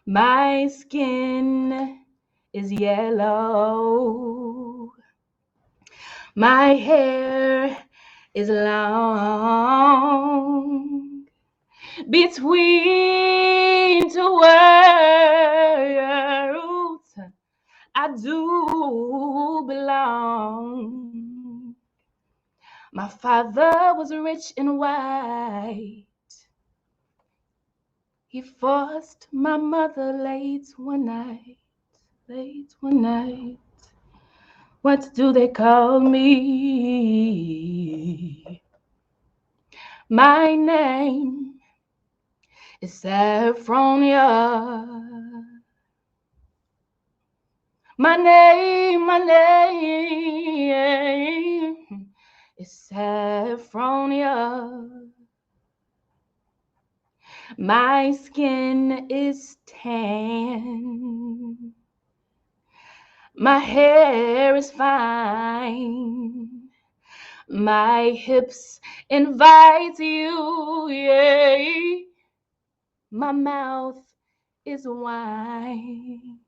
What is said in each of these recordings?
My skin is yellow. My hair is long. Between two worlds, I do belong. My father was rich and white. He forced my mother late one night. What do they call me? My name is Saffronia. My name is Saffronia. My skin is tan. My hair is fine. My hips invite you, yeah. My mouth is wine.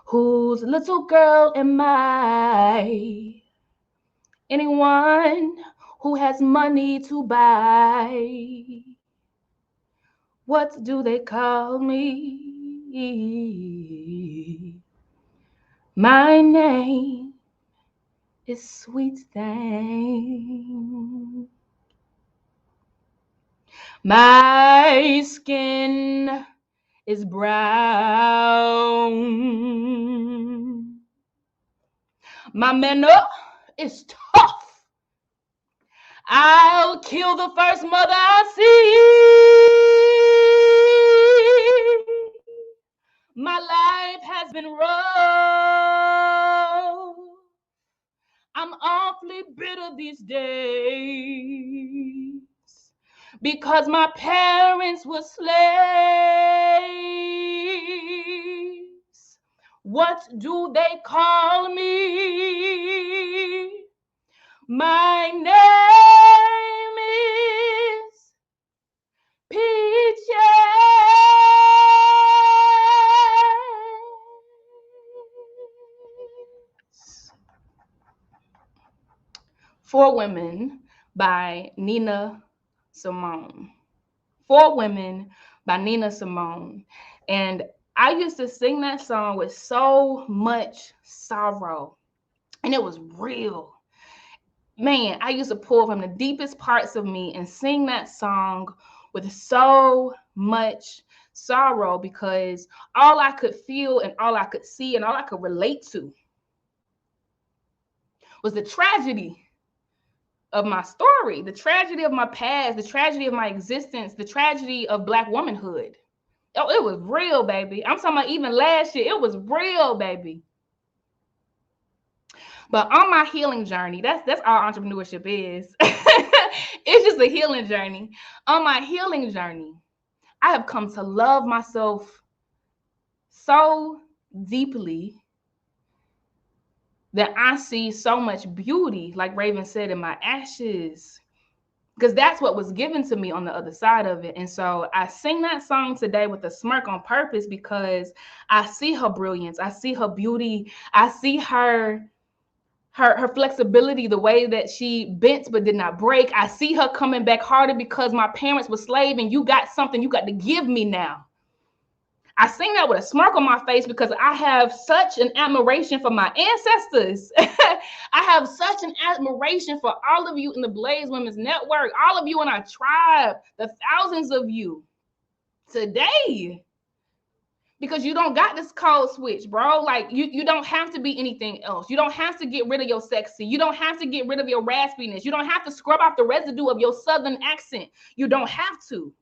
Whose little girl am I? Anyone who has money to buy. What do they call me? My name is Sweet Thing. My skin is brown. My manner is tough. I'll kill the first mother I see. My life has been rough. I'm awfully bitter these days because my parents were slaves. What do they call me? My name is Peaches. Four Women by Nina Simone. Four Women by Nina Simone. And I used to sing that song with so much sorrow. And it was real. Man, I used to pull from the deepest parts of me and sing that song with so much sorrow because all I could feel and all I could see and all I could relate to was the tragedy of my story, the tragedy of my past, the tragedy of my existence, the tragedy of Black womanhood. Oh, it was real, baby. I'm talking about even last year, it was real, baby. But on my healing journey, that's all entrepreneurship is. It's just a healing journey. On my healing journey, I have come to love myself so deeply that I see so much beauty, like Raven said, in my ashes, because that's what was given to me on the other side of it. And so I sing that song today with a smirk on purpose because I see her brilliance, I see her beauty, I see her flexibility, the way that she bent but did not break. I see her coming back harder because my parents were slave and you got something you got to give me now. I sing that with a smirk on my face because I have such an admiration for my ancestors. I have such an admiration for all of you in the Blaze Women's Network, all of you in our tribe, the thousands of you today. Because you don't got this code switch, bro. Like you don't have to be anything else. You don't have to get rid of your sexy. You don't have to get rid of your raspiness. You don't have to scrub off the residue of your southern accent. You don't have to.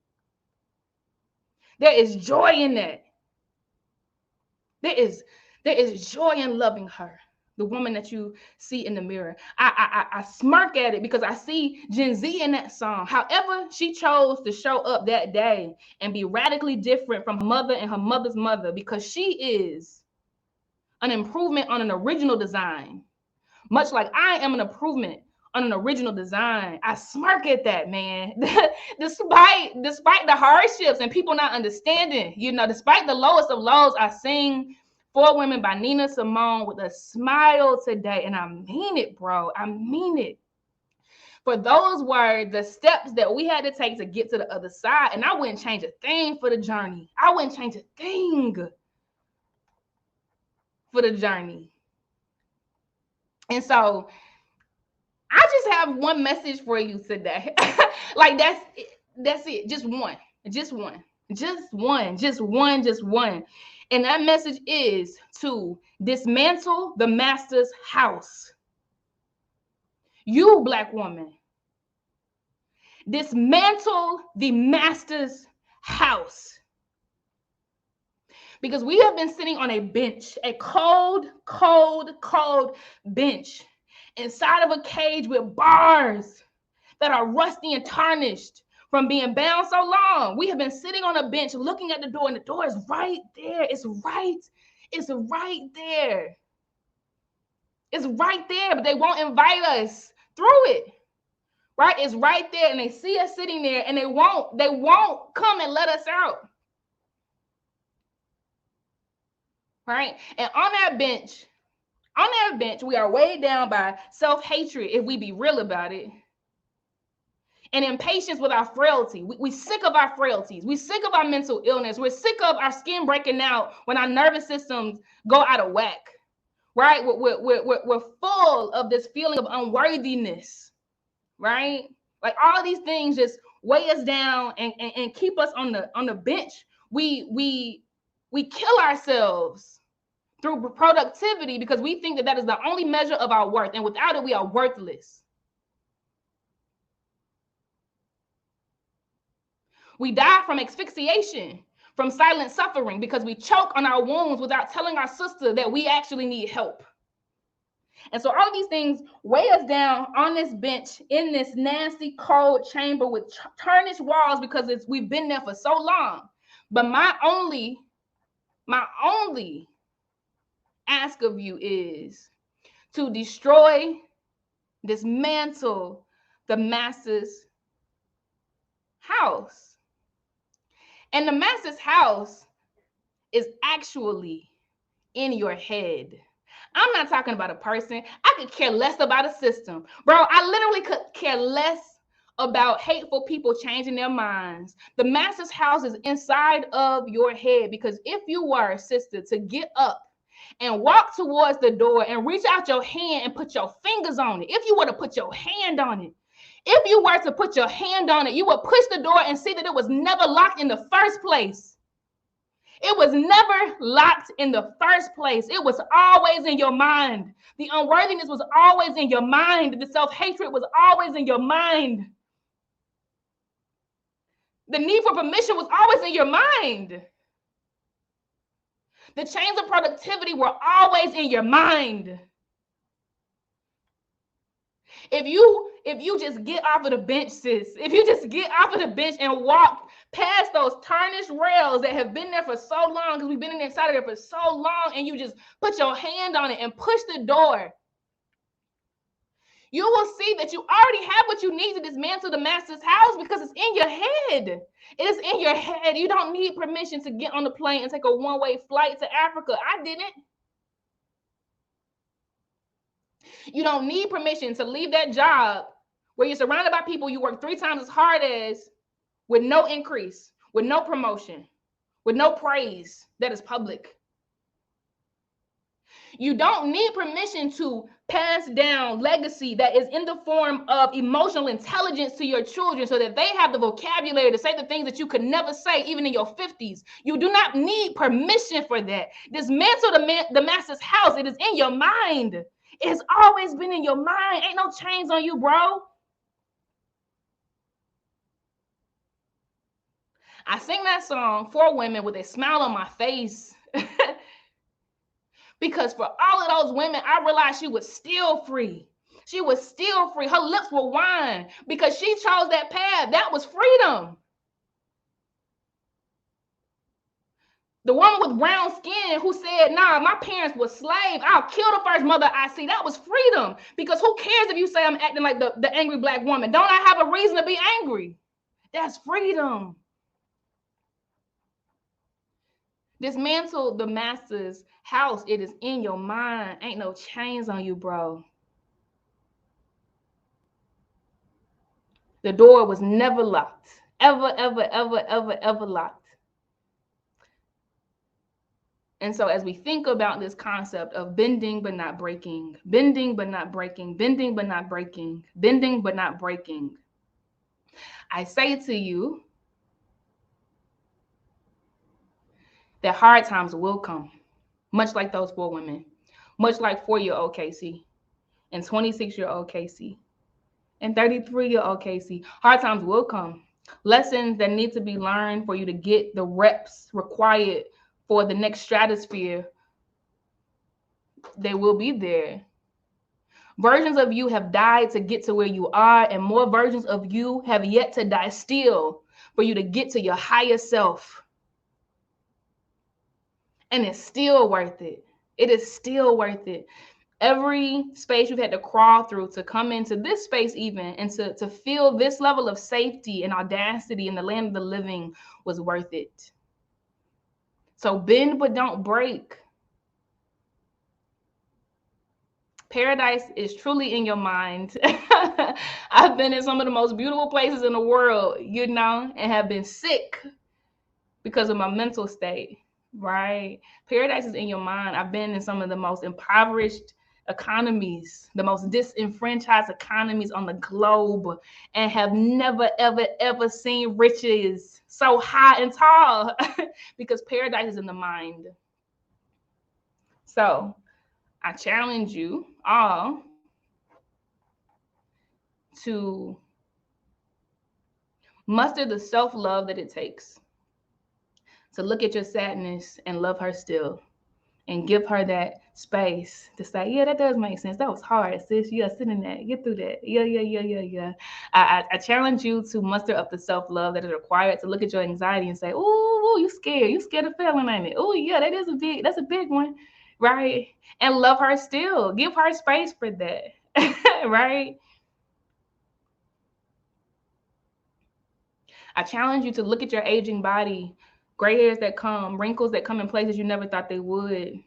There is joy in that. There is joy in loving her, the woman that you see in the mirror. I smirk at it because I see Gen Z in that song. However, she chose to show up that day and be radically different from her mother and her mother's mother because she is an improvement on an original design, much like I am an improvement on an original design. I smirk at that, man. despite the hardships and people not understanding, despite the lowest of lows, I sing For Women by Nina Simone with a smile today. And I mean it, bro. I mean it. For those were the steps that we had to take to get to the other side. And I wouldn't change a thing for the journey. I wouldn't change a thing for the journey. And so I just have one message for you today. Like that's it. Just one. And that message is to dismantle the master's house. You, Black woman, dismantle the master's house. Because we have been sitting on a bench, a cold, cold, cold bench inside of a cage with bars that are rusty and tarnished from being bound so long. We have been sitting on a bench looking at the door, and the door is right there. It's right there. It's right there, but they won't invite us through it. Right? It's right there, and they see us sitting there, and they won't come and let us out. Right? And on that bench, we are weighed down by self-hatred, if we be real about it, and impatience with our frailty. We sick of our frailties. We sick of our mental illness. We're sick of our skin breaking out when our nervous systems go out of whack. Right? We're full of this feeling of unworthiness. Right? Like all of these things just weigh us down and keep us on the bench. We kill ourselves through productivity because we think that is the only measure of our worth, and without it, we are worthless. We die from asphyxiation, from silent suffering, because we choke on our wounds without telling our sister that we actually need help. And so all of these things weigh us down on this bench in this nasty, cold chamber with tarnished walls because we've been there for so long. But my only ask of you is to dismantle the master's house. And the master's house is actually in your head. I'm not talking about a person. I could care less about a system. Bro, I literally could care less about hateful people changing their minds. The master's house is inside of your head, because if you were, sister, to get up and walk towards the door and reach out your hand and put your fingers on it, if you were to put your hand on it, you would push the door and see that it was never locked in the first place. It was never locked in the first place. It was always in your mind. The unworthiness was always in your mind. The self-hatred was always in your mind. The need for permission was always in your mind. The chains of productivity were always in your mind. If you just get off of the bench, sis, if you just get off of the bench and walk past those tarnished rails that have been there for so long, because we've been inside of there for so long, and you just put your hand on it and push the door, you will see that you already have what you need to dismantle the master's house, because it's in your head. It is in your head. You don't need permission to get on the plane and take a one-way flight to Africa. I didn't. You don't need permission to leave that job where you're surrounded by people you work 3 times as hard as, with no increase, with no promotion, with no praise that is public. You don't need permission to pass down legacy that is in the form of emotional intelligence to your children so that they have the vocabulary to say the things that you could never say even in your 50s. You do not need permission for that. Dismantle the master's house. It is in your mind. It has always been in your mind. Ain't no chains on you, bro. I sing that song for women with a smile on my face. Because for all of those women, I realized she was still free. She was still free. Her lips were wine because she chose that path. That was freedom. The woman with brown skin who said, nah, my parents were slaves. I'll kill the first mother I see. That was freedom. Because who cares if you say I'm acting like the angry Black woman? Don't I have a reason to be angry? That's freedom. Dismantle the master's house. It is in your mind. Ain't no chains on you, bro. The door was never locked. Ever, ever, ever, ever, ever locked. And so as we think about this concept of bending but not breaking, bending but not breaking, bending but not breaking, bending but not breaking, I say to you that hard times will come, much like those 4 women, much like 4-year-old Casey and 26-year-old Casey and 33-year-old Casey. Hard times will come. Lessons that need to be learned for you to get the reps required for the next stratosphere, they will be there. Versions of you have died to get to where you are, and more versions of you have yet to die still for you to get to your higher self. And it's still worth it. It is still worth it. Every space you've had to crawl through to come into this space even, and to feel this level of safety and audacity in the land of the living was worth it. So bend but don't break. Paradise is truly in your mind. I've been in some of the most beautiful places in the world, you know, and have been sick because of my mental state, right? Paradise is in your mind. I've been in some of the most impoverished economies, the most disenfranchised economies on the globe, and have never, ever, ever seen riches so high and tall because paradise is in the mind. So I challenge you all to muster the self-love that it takes to look at your sadness and love her still, and give her that space to say, yeah, that does make sense. That was hard, sis. Yeah, sit in that. Get through that. Yeah. I challenge you to muster up the self-love that is required to look at your anxiety and say, ooh, you scared. You scared of failing, ain't it? Oh, yeah, that's a big one, right? And love her still. Give her space for that, right? I challenge you to look at your aging body, gray hairs that come, wrinkles that come in places you never thought they would,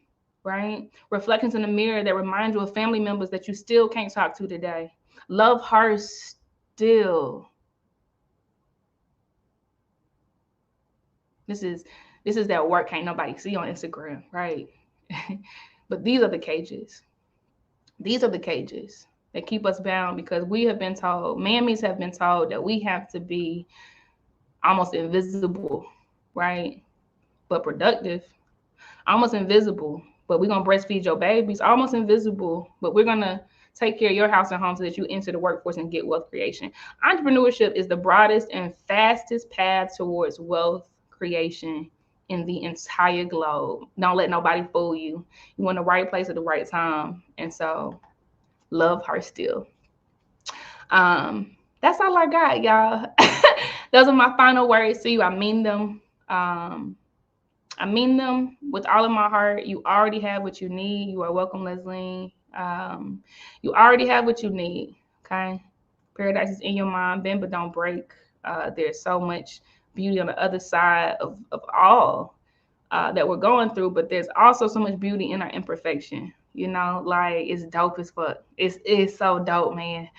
right? Reflections in the mirror that remind you of family members that you still can't talk to today. Love her still. This is that work can't nobody see on Instagram, right? But these are the cages. These are the cages that keep us bound, because we have been told, mammies have been told, that we have to be almost invisible, right? But productive. Almost invisible, but we're going to breastfeed your babies. Almost invisible, but we're going to take care of your house and home so that you enter the workforce and get wealth creation. Entrepreneurship is the broadest and fastest path towards wealth creation in the entire globe. Don't let nobody fool you. You're in the right place at the right time. And so love her still. That's all I got, y'all. Those are my final words to you. I mean them. I mean them with all of my heart. You already have what you need. You are welcome, Leslie. You already have what you need, okay? Paradise is in your mind. Bend but don't break. There's so much beauty on the other side of all that we're going through, but there's also so much beauty in our imperfection. You know, like, it's dope as fuck. It's so dope, man.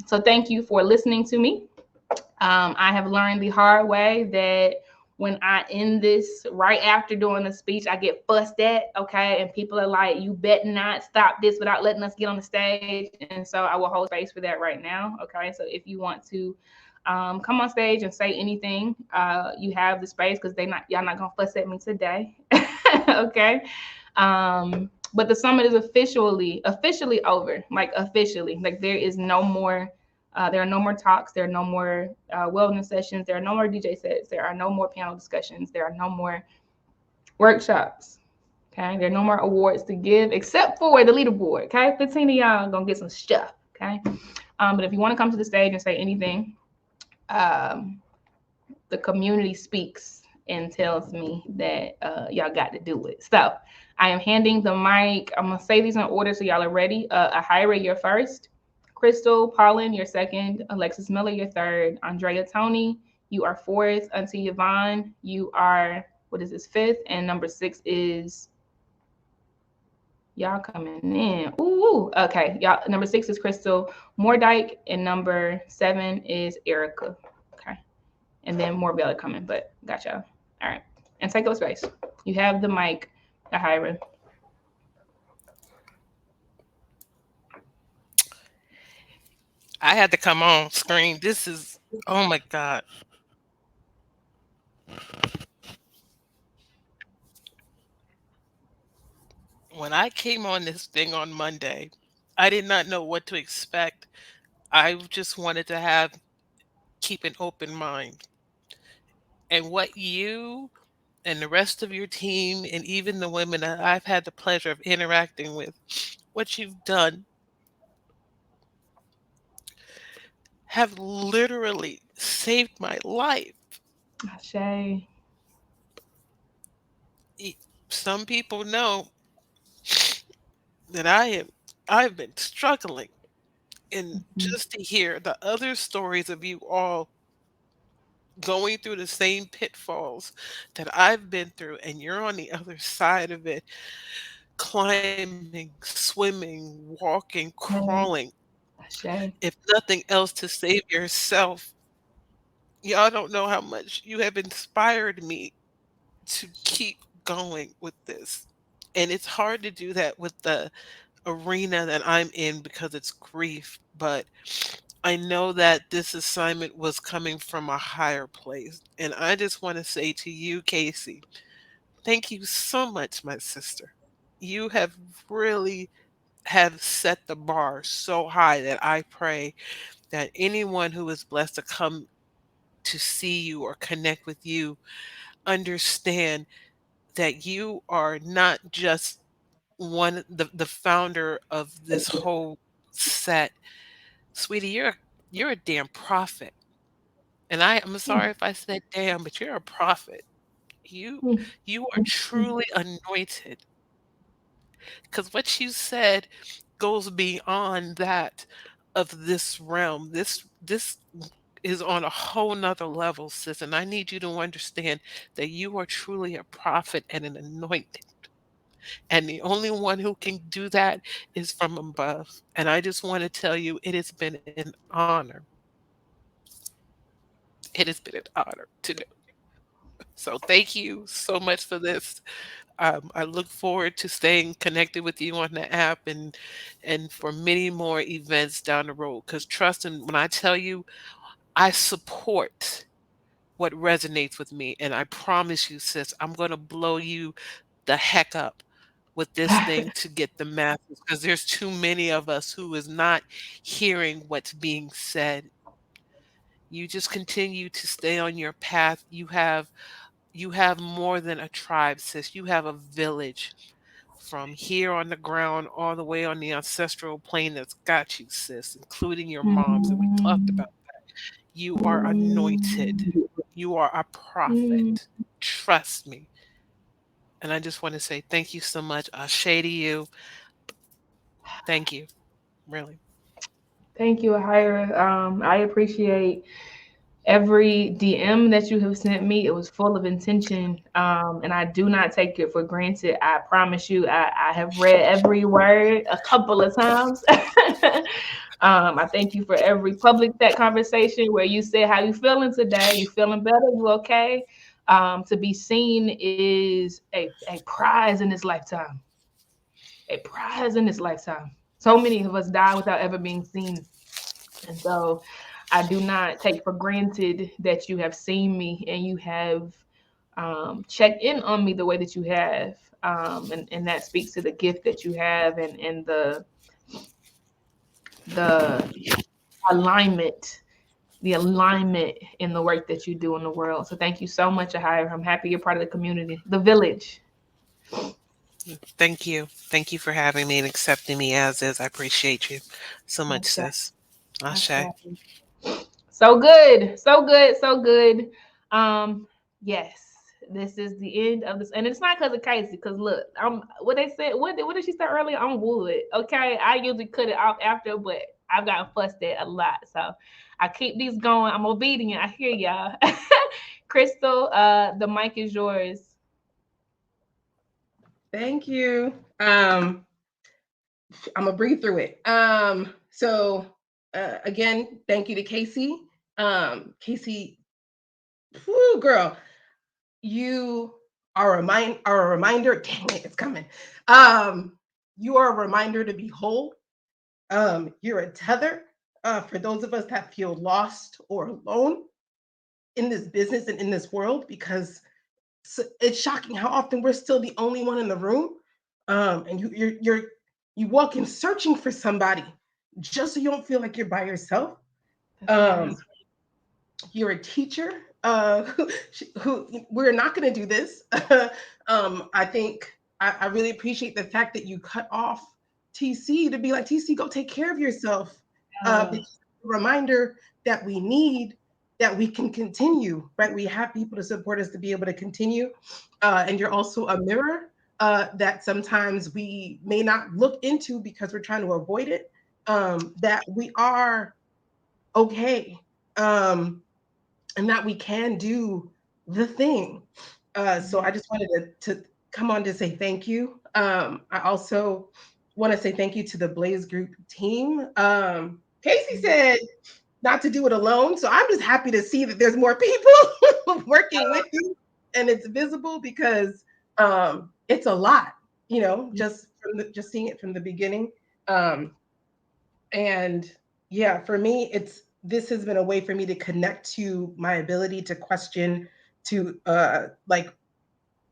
So thank you for listening to me. I have learned the hard way that when I end this right after doing the speech, I get fussed at, okay? And people are like, you better not stop this without letting us get on the stage. And so I will hold space for that right now, okay? So if you want to come on stage and say anything, you have the space, because y'all not gonna fuss at me today, okay? But the summit is officially over, like officially. Like, there is no more. There are no more talks. There are no more wellness sessions. There are no more DJ sets. There are no more panel discussions. There are no more workshops. Okay. There are no more awards to give except for the leaderboard. Okay. 15 of y'all gonna get some stuff. Okay. But if you want to come to the stage and say anything, the community speaks and tells me that y'all got to do it. So I am handing the mic. I'm gonna say these in order so y'all are ready. Ahira, you're first. Crystal, Paulin, you're second. Alexis Miller, you're third. Andrea Tony, you are fourth. Auntie Yvonne, you are, what is this, fifth? And number six is, y'all coming in. Ooh, okay. Y'all, number six is Crystal Mordyke, and number seven is Erica. Okay. And then more Bella coming, but got y'all. All right. And take up space. You have the mic, Ahira. I had to come on screen. This is, oh my God. When I came on this thing on Monday, I did not know what to expect. I just wanted to keep an open mind. And what you and the rest of your team, and even the women that I've had the pleasure of interacting with, what you've done have literally saved my life. Shay. E- Some people know that I've been struggling, and just to hear the other stories of you all going through the same pitfalls that I've been through, and you're on the other side of it, climbing, swimming, walking, crawling, Shay. if nothing else to save yourself. Y'all don't know how much you have inspired me to keep going with this. And it's hard to do that with the arena that I'm in because it's grief, but I know that this assignment was coming from a higher place. And I just want to say to you, Casey, thank you so much, my sister. You have really have set the bar so high that I pray that anyone who is blessed to come to see you or connect with you understand that you are not just the founder of this whole set. Sweetie, you're a damn prophet. And I'm sorry if I said damn, but you're a prophet. You you are truly anointed, because what you said goes beyond that of this realm. This is on a whole nother level, sis. And I need you to understand that you are truly a prophet and an anointed. And the only one who can do that is from above. And I just want to tell you, it has been an honor. It has been an honor to know. So thank you so much for this. I look forward to staying connected with you on the app and for many more events down the road. Because trust and when I tell you, I support what resonates with me, and I promise you, sis, I'm going to blow you the heck up with this thing to get the masses. Because there's too many of us who is not hearing what's being said. You just continue to stay on your path. You have more than a tribe, sis. You have a village from here on the ground all the way on the ancestral plane that's got you, sis, including your moms. And we talked about you are anointed. You are a prophet. Trust me. And I just want to say thank you so much. Ashe to you. Thank you. Really. Thank you, Ahira. I appreciate every DM that you have sent me. It was full of intention, and I do not take it for granted. I promise you, I have read every word a couple of times. I thank you for every public chat conversation where you said how you feeling today. You feeling better? You okay? To be seen is a prize in this lifetime. A prize in this lifetime. So many of us die without ever being seen, and so I do not take for granted that you have seen me and you have checked in on me the way that you have. And that speaks to the gift that you have and the alignment, the alignment in the work that you do in the world. So thank you so much, Ahira. I'm happy you're part of the community, the village. Thank you. Thank you for having me and accepting me as is. I appreciate you so much, Ashe, sis. Ashe. ashe. So good, so good, so good. Yes. This is the end of this, and it's not because of Casey. Because look, I'm what they said. What did she say earlier? I'm wood. Okay, I usually cut it off after, but I've gotten fussed at a lot, so I keep these going. I'm obedient. I hear y'all. Crystal, the mic is yours. Thank you. I'm gonna breathe through it. So again, thank you to Casey. Casey, whoo, girl, you are a reminder. Dang it, it's coming. You are a reminder to be whole. You're a tether for those of us that feel lost or alone in this business and in this world, because it's shocking how often we're still the only one in the room. And you walk in searching for somebody just so you don't feel like you're by yourself. Um, you're a teacher who we're not going to do this. I think I really appreciate the fact that you cut off TC to be like, TC, go take care of yourself. Because a reminder that we need, that we can continue, right? We have people to support us to be able to continue. And you're also a mirror that sometimes we may not look into because we're trying to avoid it. That we are okay. And that we can do the thing. So I just wanted to come on to say thank you. I also want to say thank you to the Blaze Group team. Casey said not to do it alone. So I'm just happy to see that there's more people working with you and it's visible, because it's a lot, just just seeing it from the beginning. And yeah, for me, this has been a way for me to connect to my ability to question, to like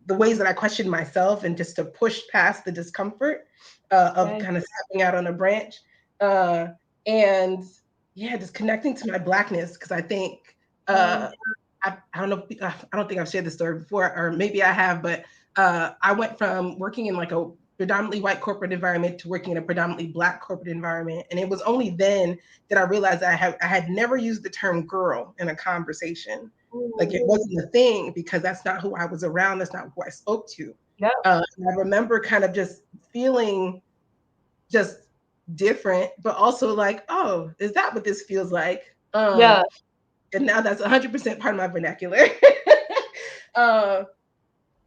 the ways that I question myself, and just to push past the discomfort of kind of stepping out on a branch. And yeah, just connecting to my Blackness, because I think I don't know, I don't think I've shared this story before, or maybe I have, but I went from working in like a predominantly white corporate environment to working in a predominantly Black corporate environment. And it was only then that I realized I had never used the term girl in a conversation. Like it wasn't a thing, because that's not who I was around. That's not who I spoke to. Yep. And I remember kind of just feeling just different, but also like, oh, is that what this feels like? Yeah. And now that's 100% part of my vernacular.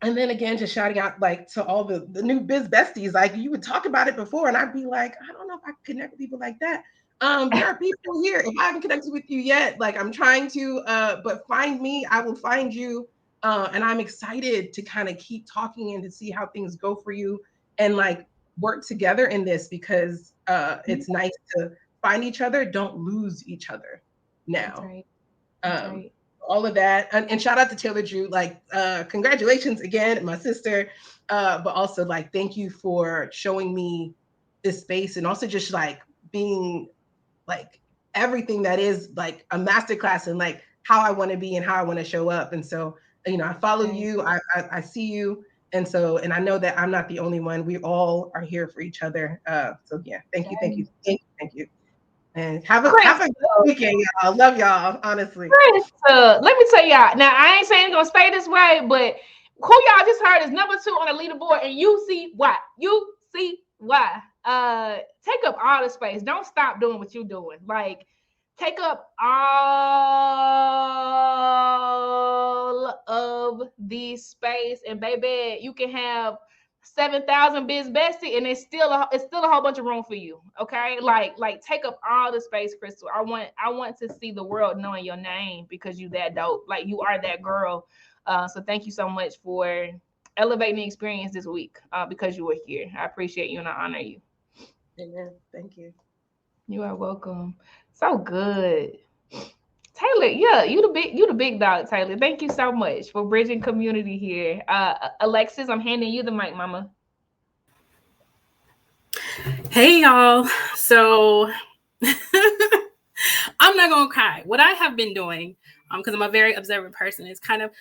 And then again, just shouting out like to all the new biz besties. Like, you would talk about it before, and I'd be like, I don't know if I can connect with people like that. There are people here. If I haven't connected with you yet, like I'm trying to, but find me, I will find you. And I'm excited to kind of keep talking and to see how things go for you, and like work together in this, because it's nice to find each other, don't lose each other now. That's right. That's right. All of that. And shout out to Taylor Drew, like congratulations again, my sister. But also like thank you for showing me this space, and also just like being like everything that is like a masterclass in like how I want to be and how I want to show up. And so, I follow you, I see you. And so, and I know that I'm not the only one. We all are here for each other. So yeah, thank you. And have a good weekend, y'all. Love y'all, honestly. Let me tell y'all. Now, I ain't saying it's gonna stay this way, but who y'all just heard is number 2 on the leaderboard, and you see why. You see why. Take up all the space. Don't stop doing what you're doing. Like, take up all of the space, and baby, you can have 7,000 biz bestie, and it's still a whole bunch of room for you. Okay, like take up all the space, Crystal. I want to see the world knowing your name, because you that dope. Like, you are that girl. So thank you so much for elevating the experience this week, because you were here. I appreciate you and I honor you. Amen. Thank you. You are welcome. So good. Taylor, yeah, you the big dog, Taylor. Thank you so much for bridging community here. Alexis, I'm handing you the mic, mama. Hey y'all. So I'm not gonna cry. What I have been doing, because I'm a very observant person, is kind of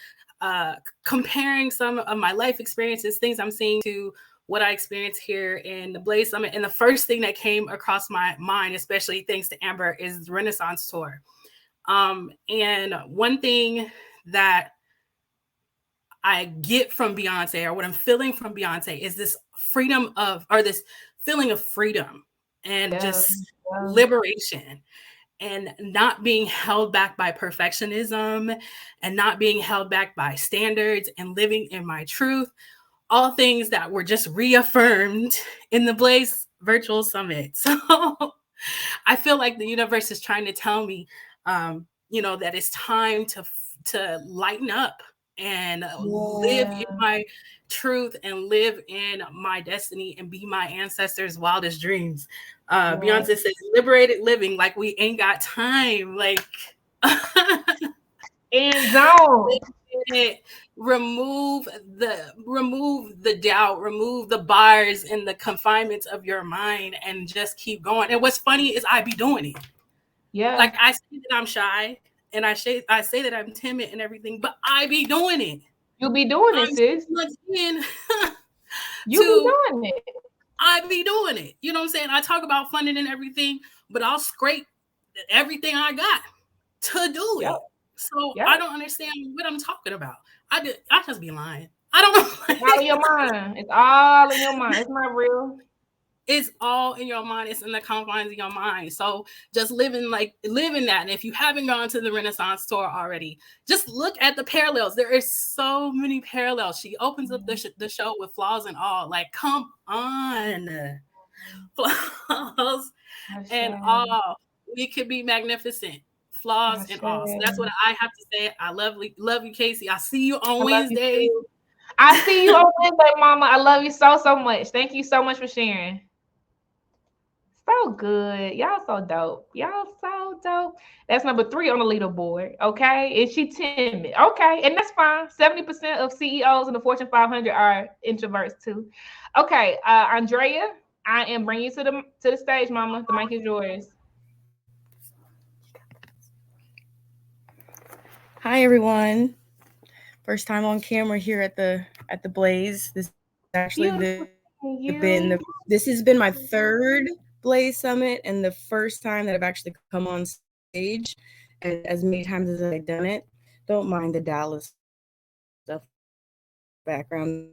comparing some of my life experiences, things I'm seeing, to what I experienced here in the Blaze Summit. And the first thing that came across my mind, especially thanks to Amber, is the Renaissance Tour. And one thing that I get from Beyonce, or what I'm feeling from Beyonce, is this freedom of, or this feeling of freedom and just liberation, and not being held back by perfectionism, and not being held back by standards, and living in my truth. All things that were just reaffirmed in the Blaze Virtual Summit. So I feel like the universe is trying to tell me, that it's time to lighten up and live in my truth, and live in my destiny, and be my ancestors' wildest dreams. Beyonce says, liberated living, like we ain't got time. Like, and zone. remove the doubt, remove the bars and the confinements of your mind, and just keep going. And what's funny is I be doing it. Yeah. Like, I say that I'm shy, and I say that I'm timid and everything, but I be doing it. You be doing it, sis. You be doing it. I be doing it. You know what I'm saying? I talk about funding and everything, but I'll scrape everything I got to do it. So I don't understand what I'm talking about. I just be lying. I don't know. It's all in your mind. It's all in your mind. It's not real. It's all in your mind. It's in the confines of your mind. So just living that. And if you haven't gone to the Renaissance store already, just look at the parallels. There is so many parallels. She opens up the show with flaws and all. Like, come on. Flaws and all. We could be magnificent. Flaws and all. So that's what I have to say. I love you, Casey. I see you on Wednesday. I see you on Wednesday, Mama. I love you so much. Thank you so much for sharing. So good. Y'all so dope. Y'all so dope. That's number 3 on the leaderboard. Okay. And she timid. Okay. And that's fine. 70% of CEOs in the Fortune 500 are introverts too. Okay. Andrea, I am bringing you to the stage, Mama. The mic is yours. Hi, everyone. First time on camera here at the Blaze. This has actually this has been my 3rd Blaze Summit, and the first time that I've actually come on stage, and as many times as I've done it. Don't mind the Dallas stuff background.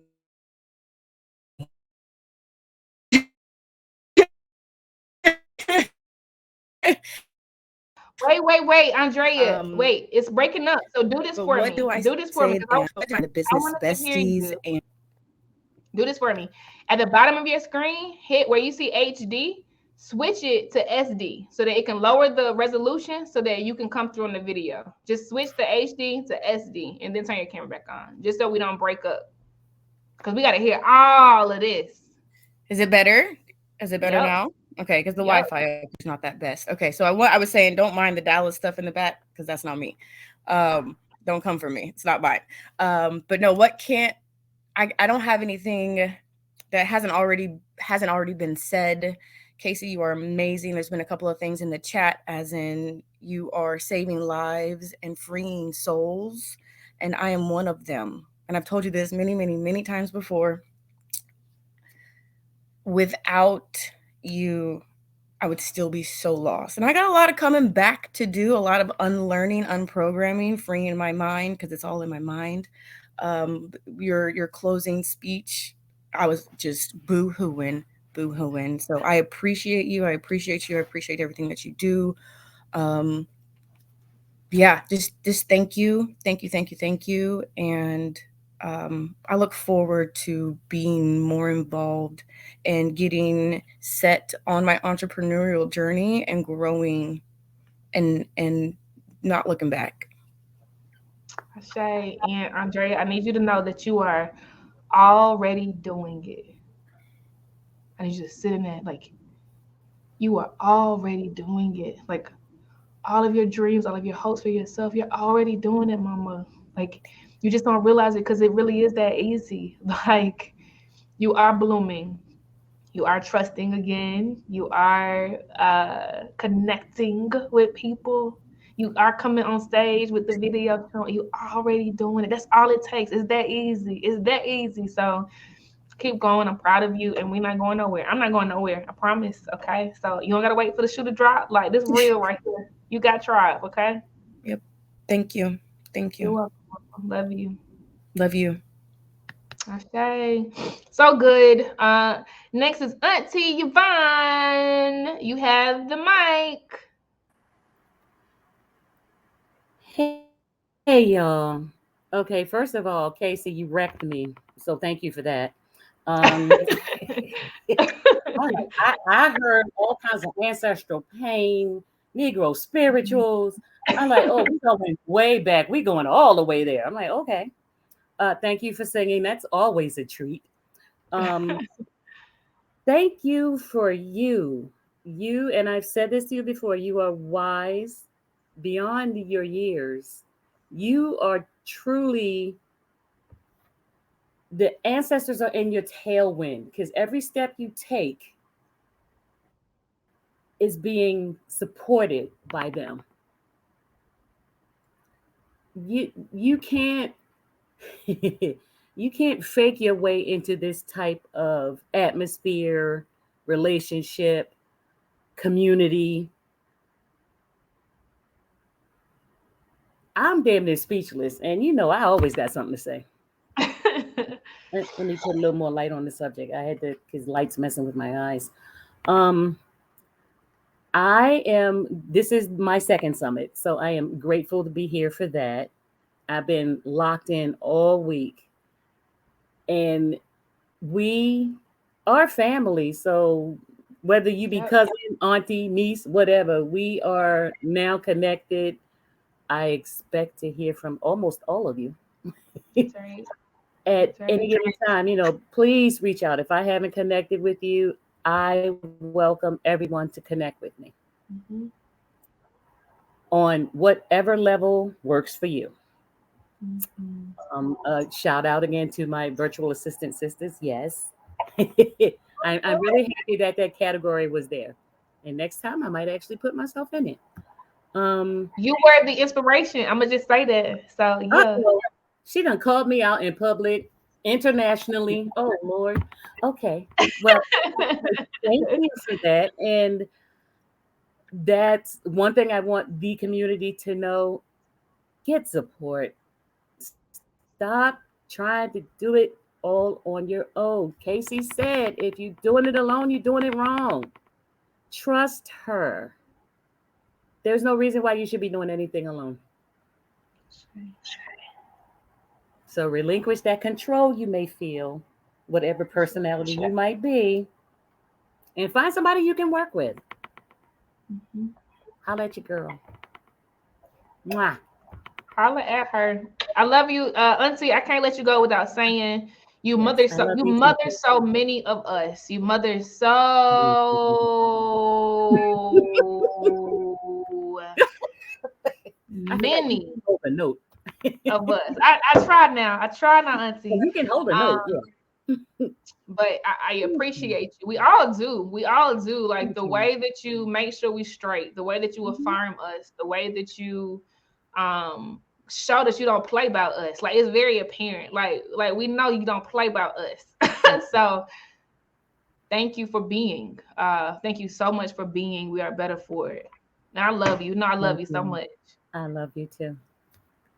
Wait, Andrea. Wait, it's breaking up. So do this for me. Do this for me. The business besties and do this for me. At the bottom of your screen, hit where you see HD, switch it to SD so that it can lower the resolution so that you can come through in the video. Just switch the HD to SD and then turn your camera back on, just so we don't break up. Because we got to hear all of this. Is it better? Is it better now? Okay, because the Wi-Fi is not that best. Okay, so I was saying, don't mind the Dallas stuff in the back, because that's not me. Don't come for me. It's not mine. But no, I don't have anything that hasn't already been said. Casey, you are amazing. There's been a couple of things in the chat, as in you are saving lives and freeing souls, and I am one of them. And I've told you this many times before. Without you, I would still be so lost. And I got a lot of coming back to do, a lot of unlearning, unprogramming, freeing my mind, because it's all in my mind. Your closing speech, I was just boo-hooing. So I appreciate you. I appreciate everything that you do. Just thank you. And I look forward to being more involved and getting set on my entrepreneurial journey and growing and not looking back. Shay and Andrea, I need you to know that you are already doing it. I need you to sit in that, like, you are already doing it. Like, all of your dreams, all of your hopes for yourself, you're already doing it, Mama. Like, you just don't realize it because it really is that easy. Like, you are blooming. You are trusting again. You are connecting with people. You are coming on stage with the video. You already doing it. That's all it takes. It's that easy. So keep going. I'm proud of you, and we're not going nowhere. I'm not going nowhere. I promise. Okay. So you don't gotta wait for the shoe to drop. Like, this real right here. You got tribe. Okay. Yep. Thank you. You're welcome. Love you. Love you. Okay. So good. Next is Auntie Yvonne. You have the mic. Hey y'all. Okay, first of all, Casey, you wrecked me. So thank you for that. Um, I heard all kinds of ancestral pain, Negro spirituals. I'm like, oh, we're going way back. We're going all the way there. I'm like, okay. Thank you for singing. That's always a treat. Um, thank you for you. You, and I've said this to you before, you are wise beyond your years. You are truly, the ancestors are in your tailwind because every step you take is being supported by them. You can't you can't fake your way into this type of atmosphere, relationship, community. I'm damn near speechless, and I always got something to say. Let me put a little more light on the subject. I had to, because light's messing with my eyes. Um, this is my second summit, so I am grateful to be here for that. I've been locked in all week, and we are family. So whether you be cousin, auntie, niece, whatever, we are now connected. I expect to hear from almost all of you. That's right. At any given time, please reach out. If I haven't connected with you, I welcome everyone to connect with me on whatever level works for you. Shout out again to my virtual assistant sisters. Yes. I'm really happy that category was there. And next time I might actually put myself in it. You were the inspiration. I'm gonna just say that. So yeah. She done called me out in public, internationally. Oh Lord. Okay. Well, thank you for that. And that's one thing I want the community to know. Get support. Stop trying to do it all on your own. Casey said, if you're doing it alone, you're doing it wrong. Trust her. There's no reason why you should be doing anything alone. So relinquish that control you may feel, whatever personality you might be, and find somebody you can work with. Holla at your girl. Mwah. Holla at her. I love you, Auntie. I can't let you go without saying you mother so many of us. You mother so many of us. I try now. I try now, Auntie. You can hold a note, yeah. But I appreciate you. We all do. We all do. Like the way that you make sure we straight, the way that you affirm us, the way that you show that you don't play about us. Like it's very apparent. Like we know you don't play about us. So thank you for being. Thank you so much for being. We are better for it. And I love you. No, I love you so much. I love you too.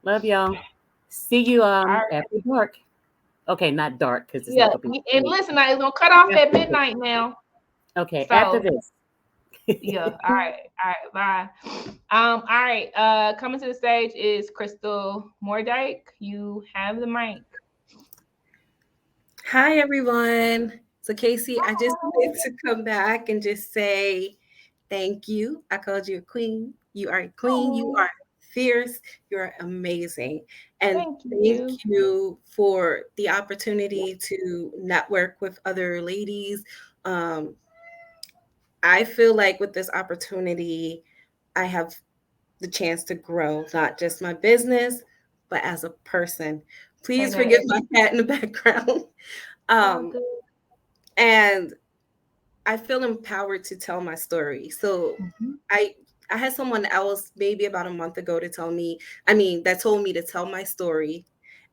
Love y'all. See you after dark. Okay, not dark because it's not gonna be. And listen, it's gonna cut off at midnight now. Okay, so, after this. Yeah. All right. Bye. All right. Coming to the stage is Crystal Mordyke. You have the mic. Hi, everyone. So, Casey, I just wanted to come back and just say thank you. I called you a queen. You are a queen. You are fierce. You're amazing. And thank you for the opportunity to network with other ladies. I feel like with this opportunity, I have the chance to grow, not just my business, but as a person. Please forgive my cat in the background. And I feel empowered to tell my story. So I had someone else maybe about a month ago that told me to tell my story.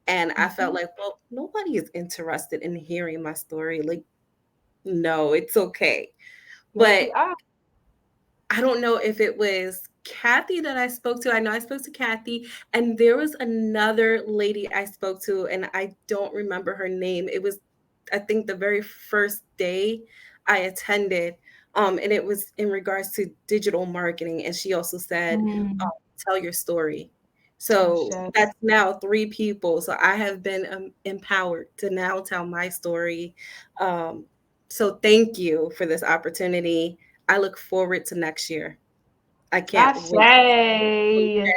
And I felt like, well, nobody is interested in hearing my story. Like, no, it's okay. But I don't know if it was Kathy that I spoke to. I know I spoke to Kathy, and there was another lady I spoke to, and I don't remember her name. It was, I think, the very first day I attended, and it was in regards to digital marketing. And she also said, "Tell your story." So that's now 3 people. So I have been empowered to now tell my story. So thank you for this opportunity. I look forward to next year. I can't wait.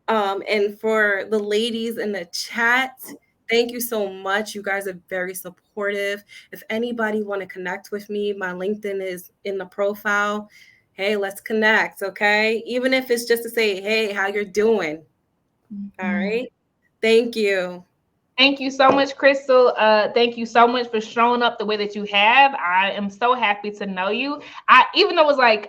And for the ladies in the chat, thank you so much. You guys are very supportive. If anybody want to connect with me, my LinkedIn is in the profile. Hey, let's connect, okay? Even if it's just to say, hey, how you're doing. All right. Thank you. Thank you so much, Crystal. Thank you so much for showing up the way that you have. I am so happy to know you. Even though it was like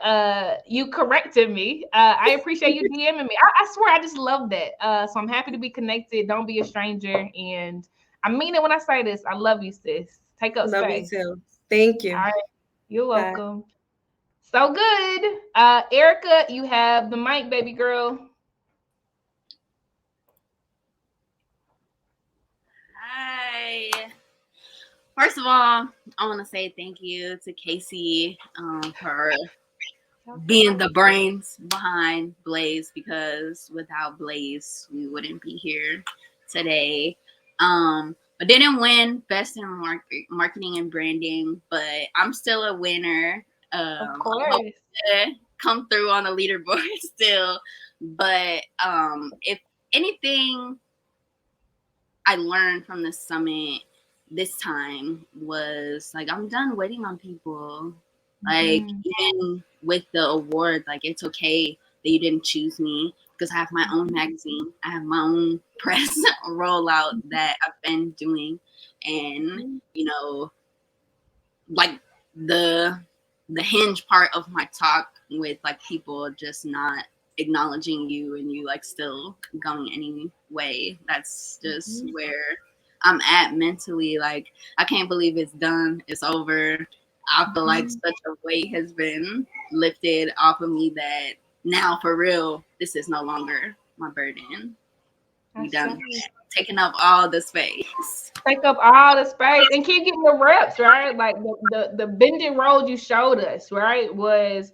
you corrected me, I appreciate you DMing me. I swear I just love that. So I'm happy to be connected. Don't be a stranger. And I mean it when I say this. I love you, sis. Take up Love space. you too. Thank you. All right. You're welcome. So good. Erica, you have the mic, baby girl. Hi. First of all, I want to say thank you to Casey for being the brains behind Blaze, because without Blaze, we wouldn't be here today. I didn't win Best in Marketing and Branding, but I'm still a winner. Of course. I hope to come through on the leaderboard still. But if anything I learned from the summit this time was like, I'm done waiting on people. Like, even with the award, like, it's okay that you didn't choose me, because I have my own magazine. I have my own press rollout that I've been doing. And, you know, like the hinge part of my talk with like people just not acknowledging you and you like still going anyway, that's just where I'm at mentally. Like, I can't believe it's done, it's over. I feel like such a weight has been lifted off of me that now for real, this is no longer my burden. We done taking up all the space. Take up all the space and keep getting the reps, right? Like the bended road you showed us, right, was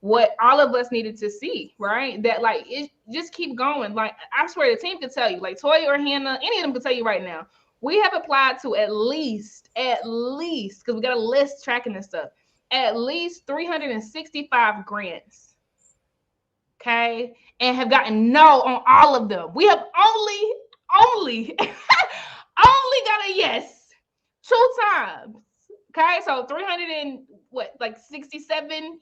what all of us needed to see, right? That like it just keep going. Like, I swear the team could tell you, like Toya or Hannah, any of them could tell you right now. We have applied to at least, because we got a list tracking this stuff, at least 365 grants. Okay. And have gotten no on all of them. We have only got a yes 2 times. Okay, so 367,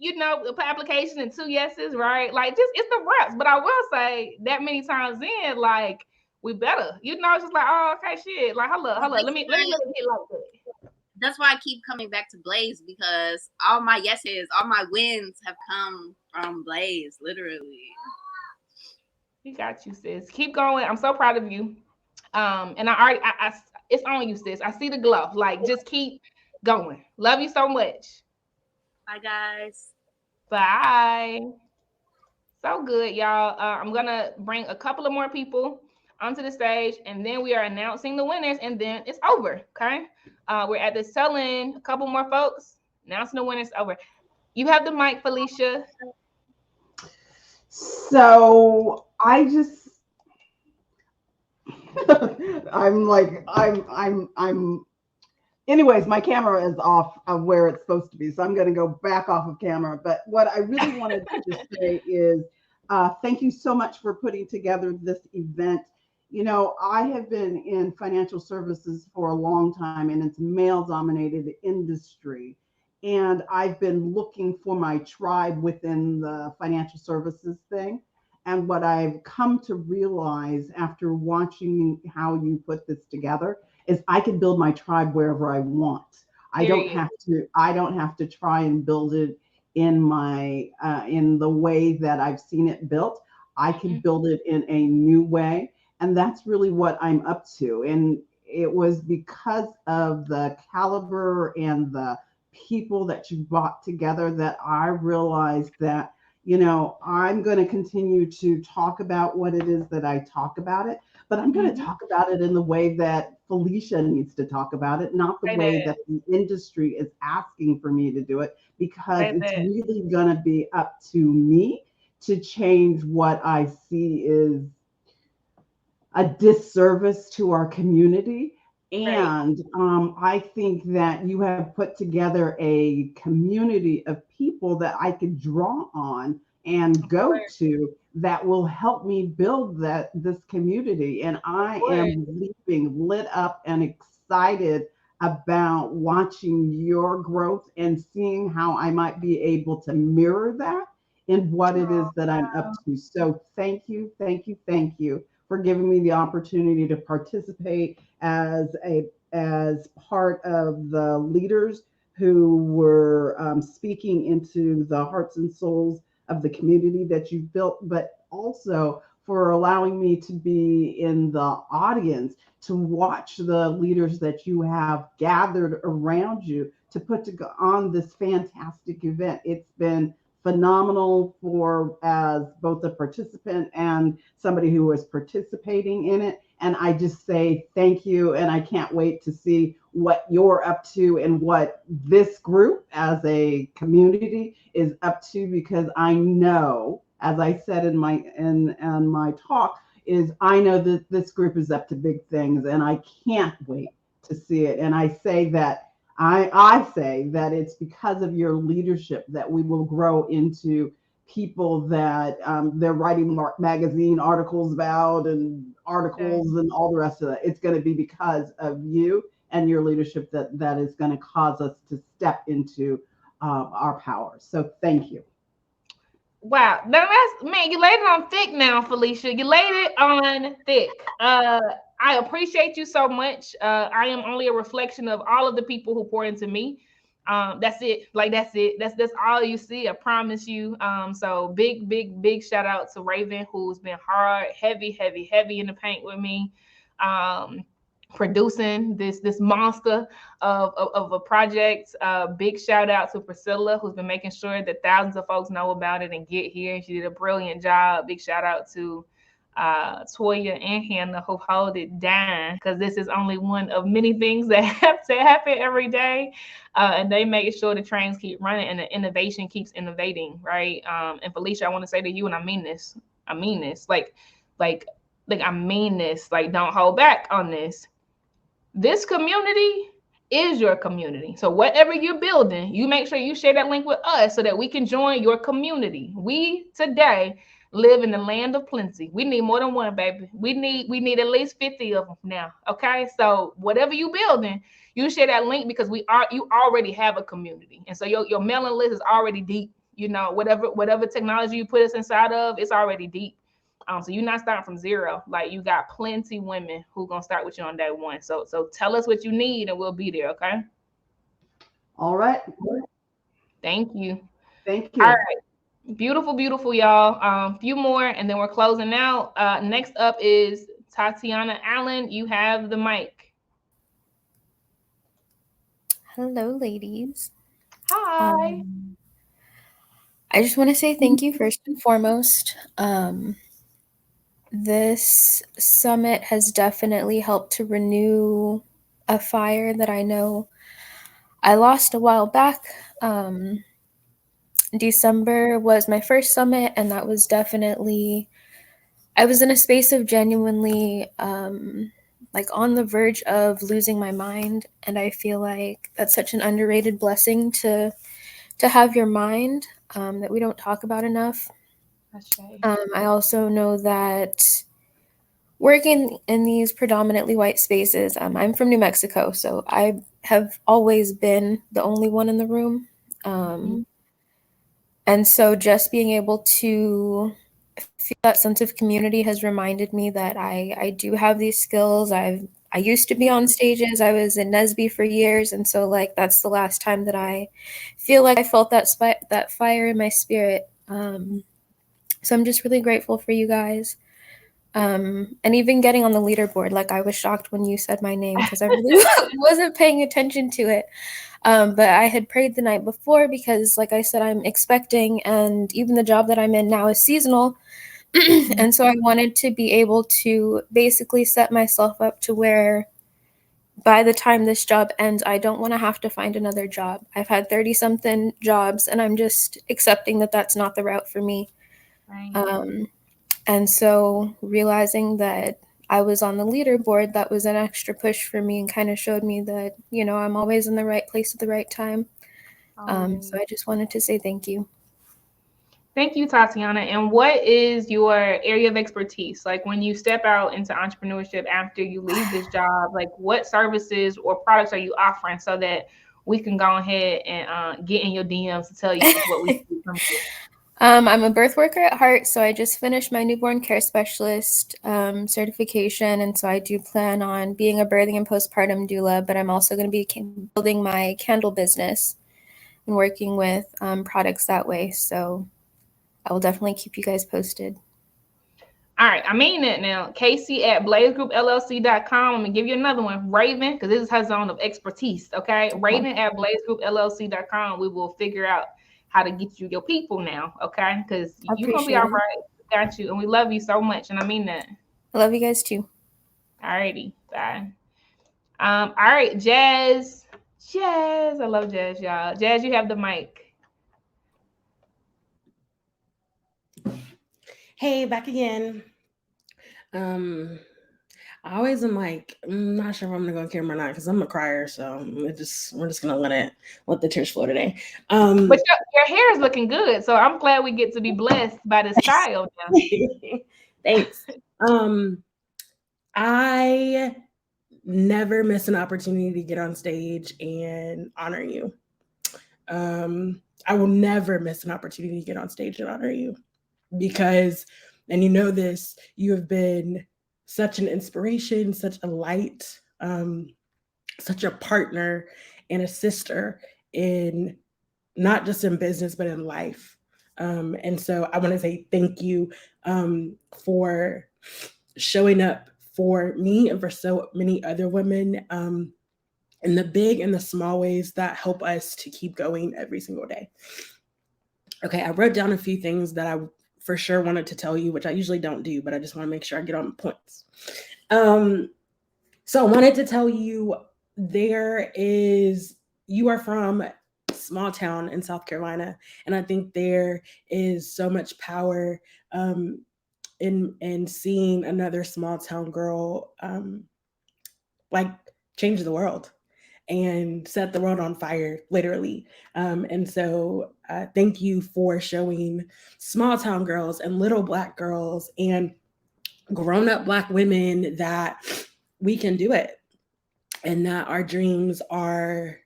applications and 2 yeses, right? Like, just it's the reps. But I will say that many times in, like, we better, it's just like, oh, okay, shit. Like, hold up. Let me let it get like that. That's why I keep coming back to Blaze, because all my yeses, all my wins have come from Blaze, literally. You got you, sis. Keep going. I'm so proud of you. And I it's on you, sis. I see the glow. Like, just keep going. Love you so much. Bye, guys. Bye. So good, y'all. I'm gonna bring a couple of more people onto the stage, and then we are announcing the winners, and then it's over. Okay. We're at the selling. A couple more folks announcing the winners. Over. You have the mic, Felicia. So I just I'm anyways, my camera is off of where it's supposed to be, so I'm going to go back off of camera. But what I really wanted to just say is thank you so much for putting together this event. I have been in financial services for a long time, and it's male-dominated industry. And I've been looking for my tribe within the financial services thing. And what I've come to realize after watching how you put this together is I can build my tribe wherever I want. I don't have to try and build it in my in the way that I've seen it built. I can build it in a new way. And that's really what I'm up to. And it was because of the caliber and the people that you brought together that I realized that you know, I'm going to continue to talk about what it is that I talk about it, but I'm going to talk about it in the way that Felicia needs to talk about it, not the way that the industry is asking for me to do it, because it's really going to be up to me to change what I see is a disservice to our community. And I think that you have put together a community of people that I could draw on and go to that will help me build this community. And I am leaping, lit up, and excited about watching your growth and seeing how I might be able to mirror that in what it is that I'm up to. So thank you, thank you, thank you for giving me the opportunity to participate as part of the leaders who were speaking into the hearts and souls of the community that you've built, but also for allowing me to be in the audience to watch the leaders that you have gathered around you to put on this fantastic event. It's been phenomenal for as both a participant and somebody who was participating in it. And I just say thank you. And I can't wait to see what you're up to and what this group as a community is up to, because I know, as I said in my talk, is I know that this group is up to big things, and I can't wait to see it. And I say that it's because of your leadership that we will grow into people that they're writing magazine articles about and articles and all the rest of that. It's going to be because of you and your leadership that is going to cause us to step into our power. So thank you. Wow, man, you laid it on thick now, Felicia. You laid it on thick. I appreciate you so much. I am only a reflection of all of the people who pour into me. That's it. Like, that's it. That's all you see. I promise you. So big shout out to Raven, who's been hard, heavy in the paint with me. Producing this monster of a project. Big shout out to Priscilla, who's been making sure that thousands of folks know about it and get here. She did a brilliant job. Big shout out to Toya and Hannah, who hold it down, because this is only one of many things that have to happen every day. And they make sure the trains keep running and the innovation keeps innovating, right? And Felicia, I want to say to you, and I mean this, like I mean this, like, don't hold back on this. This community is your community. So whatever you're building, you make sure you share that link with us so that we can join your community. We today live in the land of plenty. We need more than one, baby. We need at least 50 of them now. Okay. So whatever you building, you share that link, because you already have a community. And so your mailing list is already deep. You know, whatever technology you put us inside of, it's already deep. So you're not starting from zero. Like, you got plenty women who gonna start with you on day one. So tell us what you need and we'll be there. Okay. All right. Thank you. Thank you. All right. Beautiful, y'all. Few more and then we're closing out. Next up is Tatiana Allen. You have the mic. Hello, ladies. Hi. I just want to say thank you first and foremost. This summit has definitely helped to renew a fire that I know I lost a while back. December was my first summit, and that was definitely, I was in a space of genuinely like on the verge of losing my mind. And I feel like that's such an underrated blessing to have your mind that we don't talk about enough. I also know that working in these predominantly white spaces, I'm from New Mexico, so I have always been the only one in the room. And so just being able to feel that sense of community has reminded me that I do have these skills. I used to be on stages. I was in NSBE for years. And so, like, that's the last time that I feel like I felt that fire in my spirit. So I'm just really grateful for you guys. And even getting on the leaderboard, like I was shocked when you said my name because I really wasn't paying attention to it. But I had prayed the night before because, like I said, I'm expecting, and even the job that I'm in now is seasonal. And so I wanted to be able to basically set myself up to where by the time this job ends, I don't want to have to find another job. I've had 30-something jobs, and I'm just accepting that that's not the route for me. Right. And so realizing that I was on the leaderboard, that was an extra push for me and kind of showed me that, you know, I'm always in the right place at the right time. So I just wanted to say thank you. Thank you, Tatiana. And what is your area of expertise? Like when you step out into entrepreneurship after you leave this job, like what services or products are you offering so that we can go ahead and get in your DMs to tell you what we do from you? I'm a birth worker at heart, so I just finished my newborn care specialist certification, and so I do plan on being a birthing and postpartum doula, but I'm also going to be building my candle business and working with products that way, so I will definitely keep you guys posted. All right, I mean it now. Casey at blazegroupllc.com. I'm going to give you another one. Raven, because this is her zone of expertise, okay? Raven at blazegroupllc.com. We will figure out how to get you your people now, okay? Because you're going to be all right. We got you, and we love you so much, and I mean that. I love you guys too. All righty, bye. All right, Jazz. Jazz, I love Jazz, y'all. Jazz, you have the mic. Hey, back again. I always am like, I'm not sure if I'm gonna go on camera or not because I'm a crier, so we're just gonna let the tears flow today. But your hair is looking good, so I'm glad we get to be blessed by this child now. Thanks. I never miss an opportunity to get on stage and honor you. I will never miss an opportunity to get on stage and honor you because, and you know this, you have been such an inspiration, such a light, such a partner and a sister in not just in business, but in life. And so I want to say thank you for showing up for me and for so many other women in the big and the small ways that help us to keep going every single day. Okay, I wrote down a few things that I for sure wanted to tell you, which I usually don't do, but I just want to make sure I get on the points. So I wanted to tell you you are from a small town in South Carolina, and I think there is so much power in seeing another small town girl like change the world and set the world on fire, literally. And so thank you for showing small town girls and little Black girls and grown-up Black women that we can do it and that our dreams are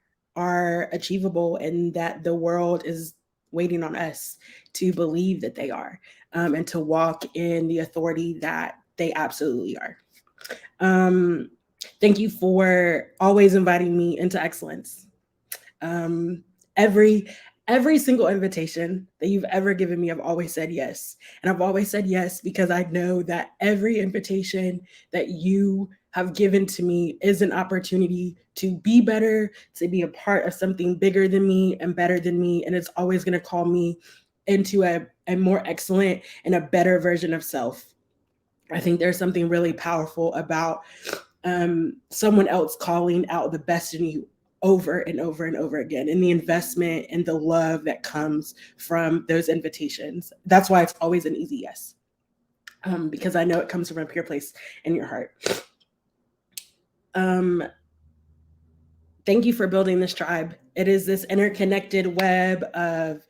achievable and that the world is waiting on us to believe that they are and to walk in the authority that they absolutely are. Thank you for always inviting me into excellence. Every single invitation that you've ever given me, I've always said yes. And I've always said yes because I know that every invitation that you have given to me is an opportunity to be better, to be a part of something bigger than me and better than me. And it's always going to call me into a more excellent and a better version of self. I think there's something really powerful about someone else calling out the best in you over and over and over again, and the investment and the love that comes from those invitations. That's why it's always an easy yes, because I know it comes from a pure place in your heart. Thank you for building this tribe. It is this interconnected web of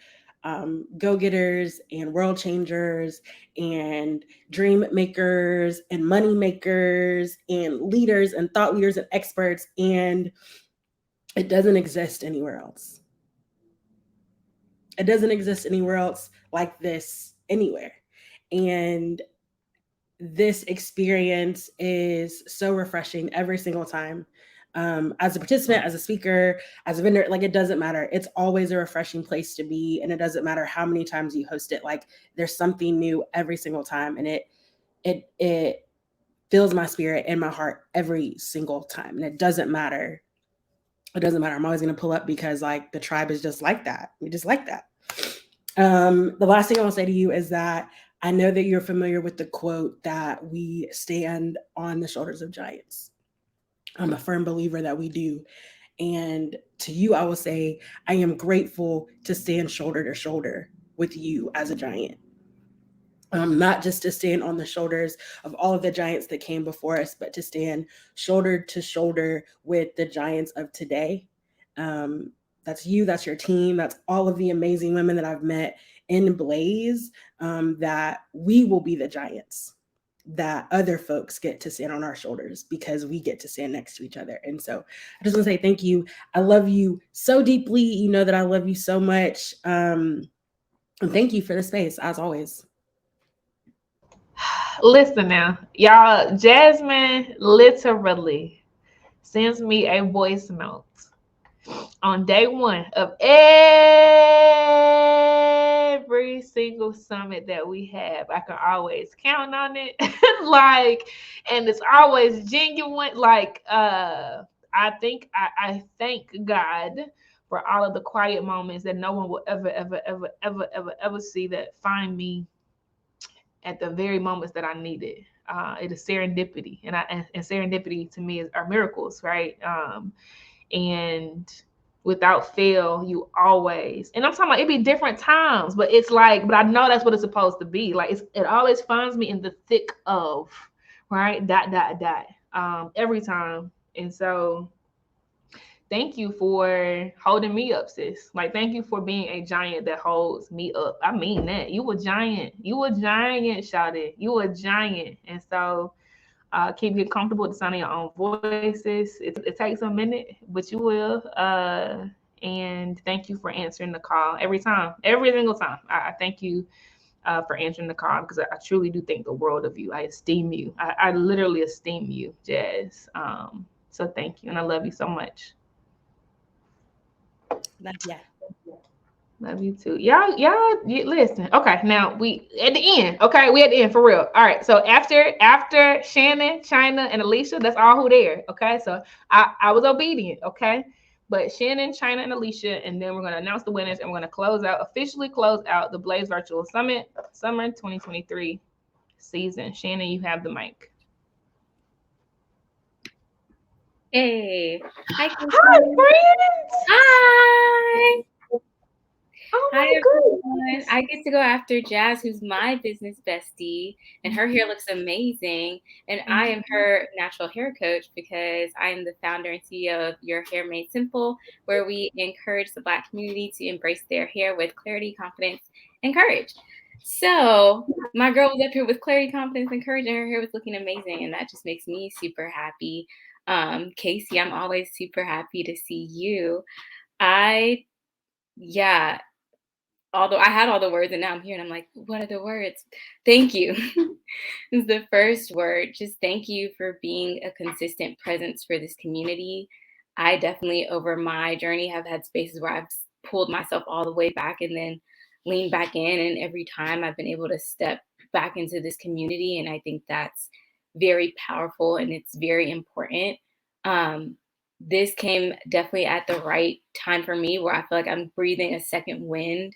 go-getters and world changers and dream makers and money makers and leaders and thought leaders and experts, and it doesn't exist anywhere else. It doesn't exist anywhere else like this anywhere. And this experience is so refreshing every single time. As a participant, as a speaker, as a vendor, like it doesn't matter. It's always a refreshing place to be. And it doesn't matter how many times you host it. Like there's something new every single time. And it fills my spirit and my heart every single time. And it doesn't matter. It doesn't matter. I'm always going to pull up because like the tribe is just like that. We just like that. The last thing I will say to you is that I know that you're familiar with the quote that we stand on the shoulders of giants. I'm a firm believer that we do. And to you, I will say, I am grateful to stand shoulder to shoulder with you as a giant. Not just to stand on the shoulders of all of the giants that came before us, but to stand shoulder to shoulder with the giants of today. That's you, that's your team, that's all of the amazing women that I've met in Blaze, that we will be the giants that other folks get to stand on our shoulders because we get to stand next to each other. And so I just want to say thank you. I love you so deeply. You know that I love you so much. And thank you for the space, as always. Listen now, y'all, Jasmine literally sends me a voice note on day one of every single summit that we have. I can always count on it. Like, and it's always genuine. Like, I thank God for all of the quiet moments that no one will ever see that find me at the very moments that I need it. It is serendipity, and serendipity to me are miracles, right? And without fail, you always, and I'm talking about it be different times, but it's like, but I know that's what it's supposed to be. Like it always finds me in the thick of, right? Every time. And so thank you for holding me up, sis. Like, thank you for being a giant that holds me up. I mean that. You a giant. You a giant, shouted. You a giant. And so keep getting comfortable with the sound of your own voices. It takes a minute, but you will. And thank you for answering the call every time, every single time. I thank you for answering the call because I truly do think the world of you. I esteem you. I literally esteem you, Jazz. So thank you. And I love you so much. Yeah. Love you too. Y'all listen. Okay, now we at the end. Okay, we at the end for real. All right. So after Shannon, China, and Alicia, that's all who there. Okay. So I was obedient. Okay. But Shannon, China, and Alicia, and then we're gonna announce the winners and we're gonna officially close out the Blaze Virtual Summit Summer 2023 season. Shannon, you have the mic. Hey. Hi, friends. Hi. Oh Hi, everyone. I get to go after Jazz, who's my business bestie, and her hair looks amazing. And I am her natural hair coach because I am the founder and CEO of Your Hair Made Simple, where we encourage the Black community to embrace their hair with clarity, confidence, and courage. So my girl was up here with clarity, confidence, and courage, and her hair was looking amazing. And that just makes me super happy. Casey, I'm always super happy to see you. Although I had all the words and now I'm here and I'm like, what are the words? Thank you. Is the first word. Just thank you for being a consistent presence for this community. I definitely over my journey have had spaces where I've pulled myself all the way back and then leaned back in. And every time I've been able to step back into this community. And I think that's very powerful and it's very important. This came definitely at the right time for me where I feel like I'm breathing a second wind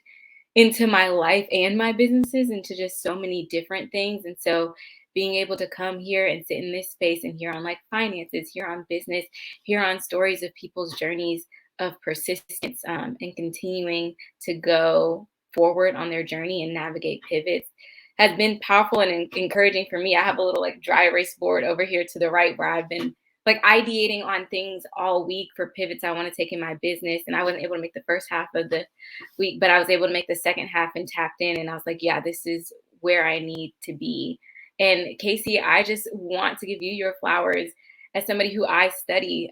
into my life and my businesses, into just so many different things. And so being able to come here and sit in this space and hear on like finances, hear on business, hear on stories of people's journeys of persistence and continuing to go forward on their journey and navigate pivots has been powerful and encouraging for me. I have a little like dry erase board over here to the right where I've been like ideating on things all week for pivots I want to take in my business. And I wasn't able to make the first half of the week, but I was able to make the second half and tapped in. And I was like, yeah, this is where I need to be. And Casey, I just want to give you your flowers as somebody who I study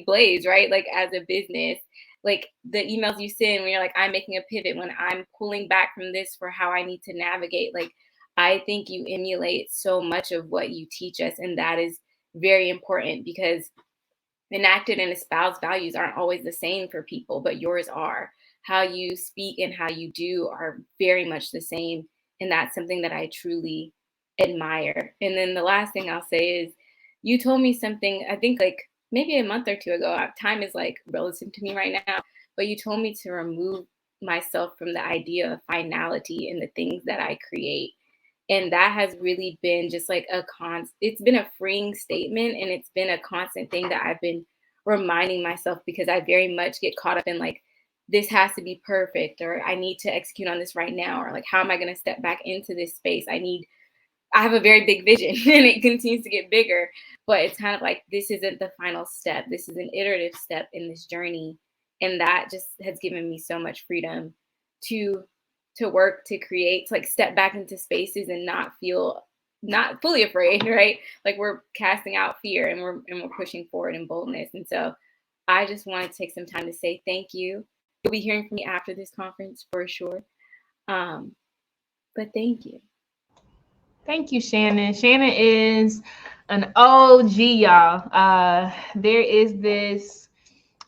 Blaze, right? Like as a business, like the emails you send when you're like, I'm making a pivot, when I'm pulling back from this for how I need to navigate. Like, I think you emulate so much of what you teach us. And that is very important because enacted and espoused values aren't always the same for people, but yours are. How you speak and how you do are very much the same. And that's something that I truly admire. And then the last thing I'll say is, you told me something, I think like maybe a month or two ago. Time is like relative to me right now, but you told me to remove myself from the idea of finality in the things that I create. And that has really been just like it's been a freeing statement, and it's been a constant thing that I've been reminding myself, because I very much get caught up in like, this has to be perfect, or I need to execute on this right now, or like, how am I going to step back into this space? I have a very big vision and it continues to get bigger, but it's kind of like, this isn't the final step. This is an iterative step in this journey. And that just has given me so much freedom to work, to create, to like step back into spaces and not fully afraid, right? Like, we're casting out fear and we're pushing forward in boldness. And so I just want to take some time to say thank you. You'll be hearing from me after this conference for sure. But thank you. Thank you, Shannon. Shannon is an OG, y'all. There is this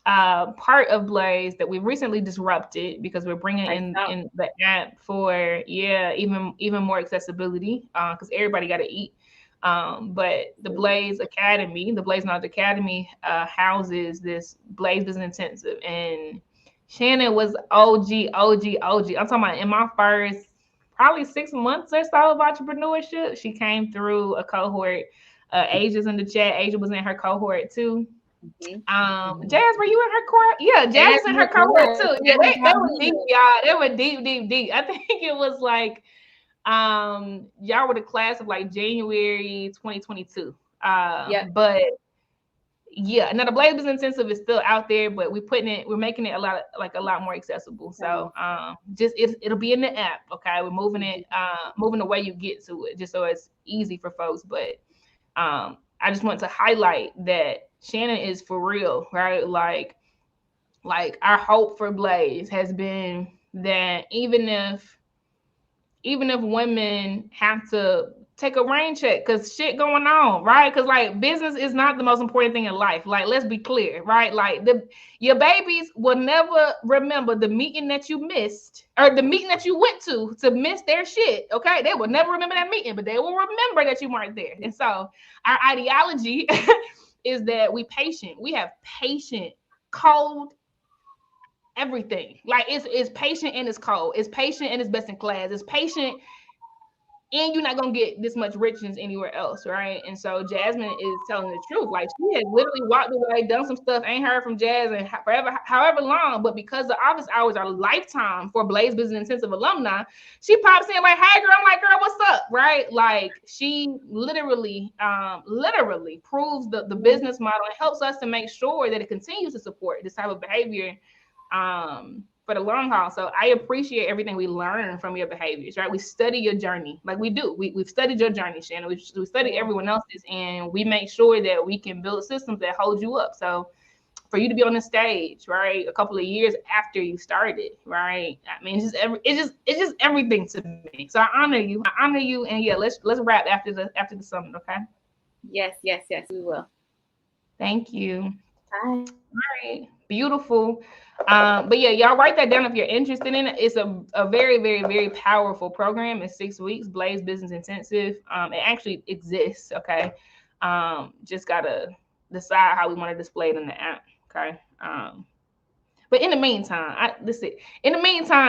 part of Blaze that we recently disrupted because we're bringing in the app for even more accessibility, because everybody got to eat. But the Blaze Academy, the Blaze Knowledge Academy, houses this Blaze Business Intensive, and Shannon was OG. I'm talking about in my first probably 6 months or so of entrepreneurship. She came through a cohort. Asia's in the chat. Asia was in her cohort too. Mm-hmm. Jazz, were you in her cohort? Yeah, Jazz was in her cohort too. Yeah, they were deep, y'all. They were deep. I think it was like y'all were the class of like January 2022. But yeah, now the Blaze Business Intensive is still out there, but we're making it a lot more accessible. So just it'll be in the app. Okay, we're moving it, moving the way you get to it, just so it's easy for folks. But I just want to highlight that Shannon is for real, right? Like our hope for Blaze has been that even if women have to take a rain check because shit going on, right? Because like, business is not the most important thing in life. Like, let's be clear, right? Like, your babies will never remember the meeting that you missed, or the meeting that you went to miss their shit. Okay, they will never remember that meeting, but they will remember that you weren't there. And so our ideology is that we have patient, cold everything. Like, it's patient and it's cold. It's patient and it's best in class. It's patient and you're not gonna get this much richness anywhere else, right? And so Jasmine is telling the truth. Like, she has literally walked away, done some stuff, ain't heard from Jazz in however long, but because the office hours are lifetime for Blaze Business Intensive alumni, she pops in like, "Hey girl," I'm like, "Girl, what's up?" Right? Like, she literally proves the business model and helps us to make sure that it continues to support this type of behavior for the long haul. So I appreciate everything we learn from your behaviors, right? We study your journey, like we do. We've studied your journey, Shannon. We've studied everyone else's, and we make sure that we can build systems that hold you up. So for you to be on the stage, right, a couple of years after you started, right? I mean, it's just everything to me. So I honor you, and yeah, let's wrap after the summit, okay? Yes, we will. Thank you. Bye. All right, beautiful. But yeah, y'all write that down if you're interested in it. It's a very, very, very powerful program. It's 6 weeks, Blaze Business Intensive. It actually exists, okay? Just gotta decide how we want to display it in the app, okay? But in the meantime,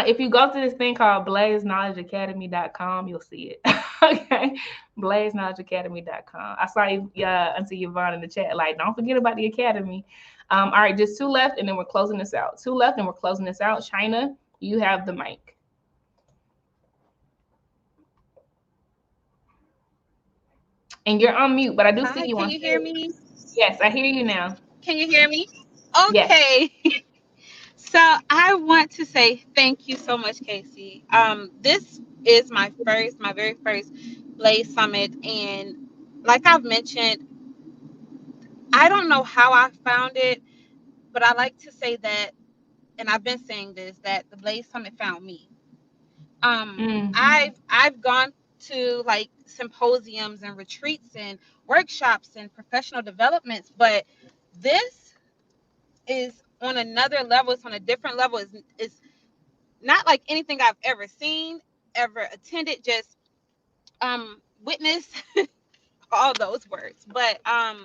if you go to this thing called blazeknowledgeacademy.com, you'll see it. Okay. blazeknowledgeacademy.com. I saw you, Auntie Yvonne in the chat. Like, don't forget about the academy. All right, just 2 left, and then we're closing this out. 2 left, and we're closing this out. China, you have the mic. And you're on mute, but I do see you on. Can you hear me? Yes, I hear you now. Can you hear me? Okay. Yes. So I want to say thank you so much, Casey. This is my very first Blaze Summit, and like I've mentioned, I don't know how I found it, but I like to say that, and I've been saying this, that the Blaze Summit found me. I've gone to like symposiums and retreats and workshops and professional developments, but this is on another level. It's on a different level. It's not like anything I've ever seen, ever attended. Just witness all those words. But I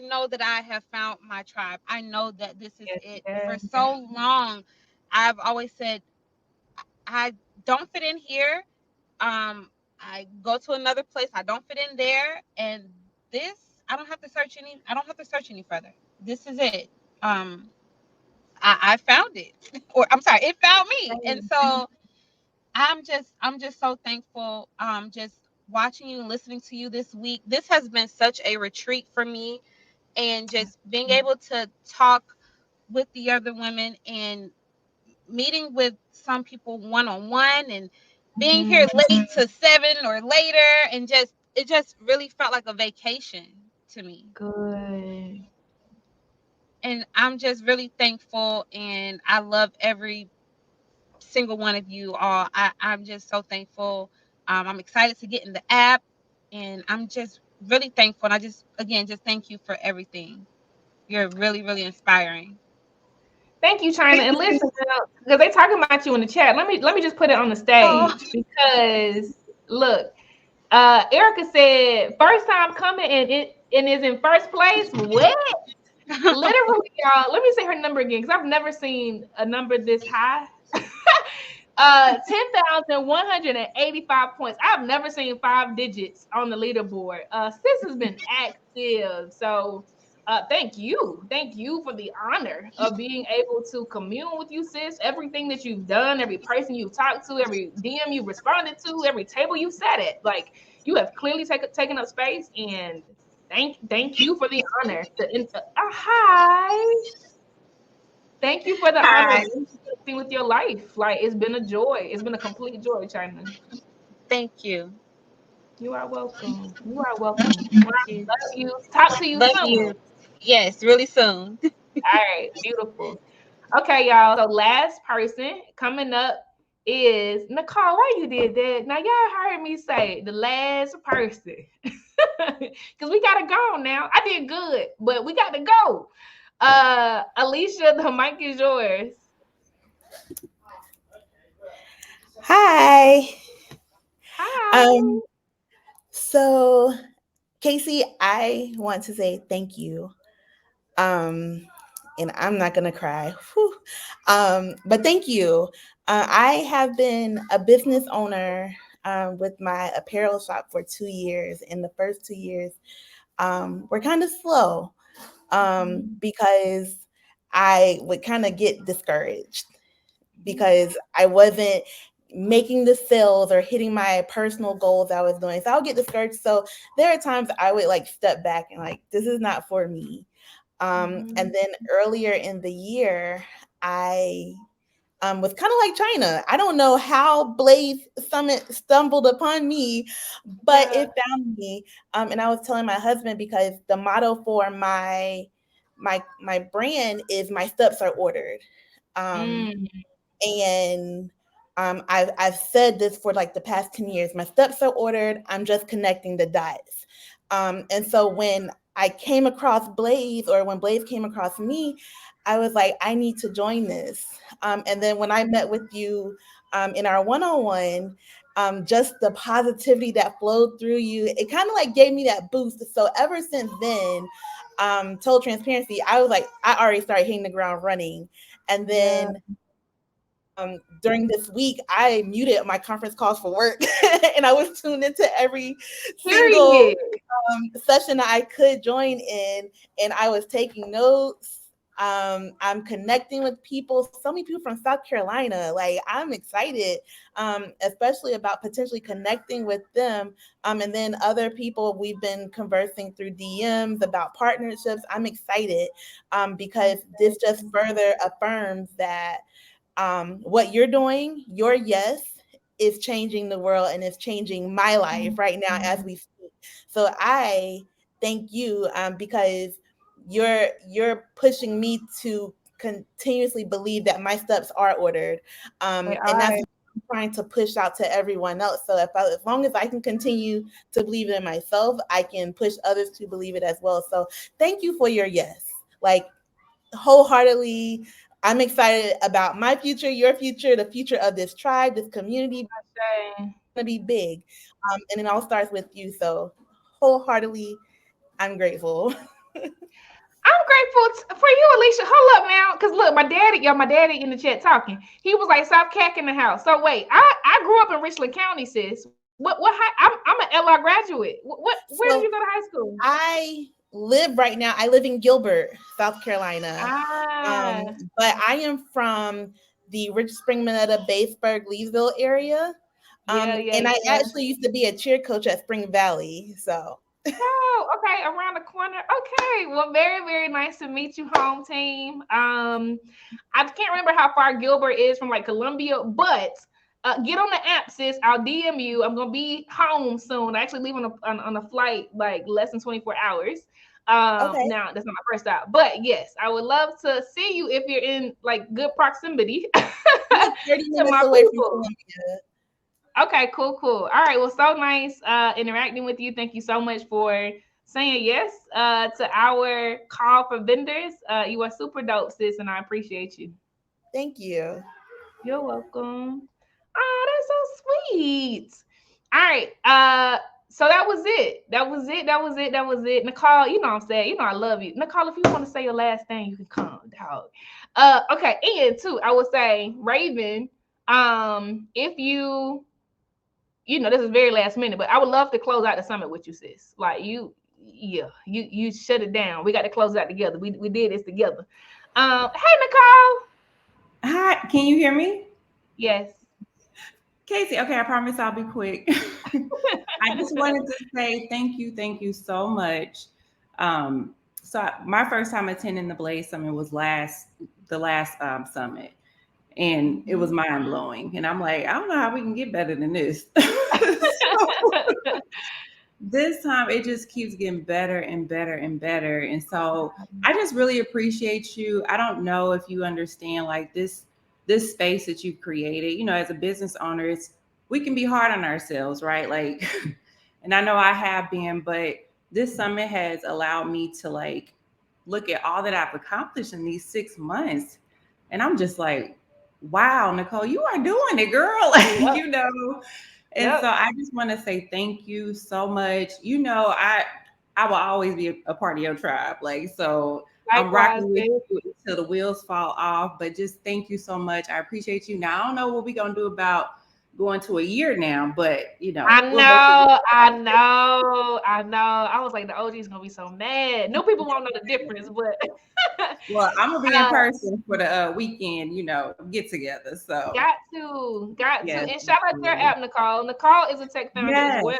know that I have found my tribe. I know that this is it. For so long, I've always said I don't fit in here. I go to another place. I don't fit in there, and this I don't have to search any. I don't have to search any further. This is it. I found it, or I'm sorry, it found me, and so I'm just so thankful. Just watching you and listening to you this week. This has been such a retreat for me, and just being able to talk with the other women and meeting with some people one-on-one and being here late to 7 or later, and it just really felt like a vacation to me. Good. And I'm just really thankful, and I love every single one of you all. I'm just so thankful. I'm excited to get in the app, and I'm just really thankful. And I just thank you for everything. You're really, really inspiring. Thank you, China. And listen, because they talking about you in the chat. Let me just put it on the stage because look, Erica said first time coming and is in first place. What? Literally, y'all. Let me say her number again because I've never seen a number this high. 10,185 points. I've never seen 5 digits on the leaderboard. Sis has been active. So thank you for the honor of being able to commune with you, sis. Everything that you've done, every person you've talked to, every DM you responded to, every table you sat at, like you have clearly taken up space, and thank you for the honor. Hi. Thank you for the honor with your life. Like it's been a joy. It's been a complete joy, China. Thank you. You are welcome. You are welcome. Love you. Talk to you soon. Yes, really soon. All right, beautiful. Okay, y'all. So last person coming up is Nicole. Why you did that? Now y'all heard me say the last person. Because we gotta go now. I did good, but we got to go. Alicia, the mic is yours. Hi. Hi. So Casey, I want to say thank you. And I'm not gonna cry. But thank you. I have been a business owner with my apparel shop for 2 years. And the first 2 years were kind of slow because I would kind of get discouraged because I wasn't making the sales or hitting my personal goals I was doing. So I would get discouraged. So there are times I would like step back and like, this is not for me. And then earlier in the year, I was kind of like China. I don't know how Blaze Summit stumbled upon me, but it found me. And I was telling my husband because the motto for my brand is my steps are ordered. And I've said this for like the past 10 years. My steps are ordered. I'm just connecting the dots. And so when I came across Blaze, or when Blaze came across me, I was like, I need to join this. And then when I met with you in our one-on-one, just the positivity that flowed through you, it kind of like gave me that boost. So ever since then, total transparency, I was like, I already started hitting the ground running. And then during this week, I muted my conference calls for work and I was tuned into every single session that I could join in, and I was taking notes. I'm connecting with people, so many people from South Carolina. Like I'm excited, especially about potentially connecting with them. And then other people we've been conversing through DMs about partnerships. I'm excited because this just further affirms that what you're doing, your yes, is changing the world and is changing my life right now as we speak. So I thank you because you're pushing me to continuously believe that my steps are ordered, and that's what I'm trying to push out to everyone else. So as long as I can continue to believe it in myself, I can push others to believe it as well. So thank you for your yes, like wholeheartedly. I'm excited about my future, your future, the future of this tribe, this community. It's gonna be big, and it all starts with you. So wholeheartedly, I'm grateful. I'm grateful for you, Alicia. Hold up now, because look, my daddy in the chat talking. He was like, "Stop cacking the house." So wait, I grew up in Richland County, sis. I'm an LR graduate. Where did you go to high school? I live in Gilbert, South Carolina. But I am from the Rich Spring, Minetta, Batesburg, Leesville area. And I actually used to be a cheer coach at Spring Valley. So. Oh, okay, around the corner. Okay, well, very, very nice to meet you, home team. I can't remember how far Gilbert is from like Columbia, but get on the app, sis. I'll DM you. I'm gonna be home soon. I actually leave on a flight like less than 24 hours. Okay. Now that's not my first stop, but yes, I would love to see you if you're in like good proximity 30 minutes away from Columbia. Okay, cool. All right, well, so nice interacting with you. Thank you so much for saying yes to our call for vendors. You are super dope, sis, and I appreciate you. Thank you. You're welcome. Oh, that's so sweet. All right, so that was it. Nicole, you know what I'm saying. You know I love you. Nicole, if you want to say your last thing, you can come, dog. Okay, and too, I would say, Raven, if you know, this is very last minute, but I would love to close out the summit with you, sis. Like you shut it down. We got to close it out together. We did this together. Hey, Nicole. Hi, can you hear me? Yes. Casey, okay, I promise I'll be quick. I just wanted to say thank you so much. So my first time attending the Blaze Summit was the last summit. And it was mind blowing. And I'm like, I don't know how we can get better than this. This time it just keeps getting better and better and better. And so I just really appreciate you. I don't know if you understand like this space that you've created. You know, as a business owner, we can be hard on ourselves, right? Like, and I know I have been, but this summit has allowed me to like look at all that I've accomplished in these 6 months. And I'm just like, wow, Nicole, you are doing it, girl. Yep. You know. And so I just want to say thank you so much. You know, I will always be a part of your tribe. Like, so I'm rocking with you until the wheels fall off. But just thank you so much. I appreciate you. Now I don't know what we're gonna do about going to a year now, but you know. I know. I was like, the OG is gonna be so mad. New people won't know the difference, but well, I'm gonna be in person for the weekend, you know, get together. So got to. And shout out to your app, Nicole. Nicole is a tech founder as well.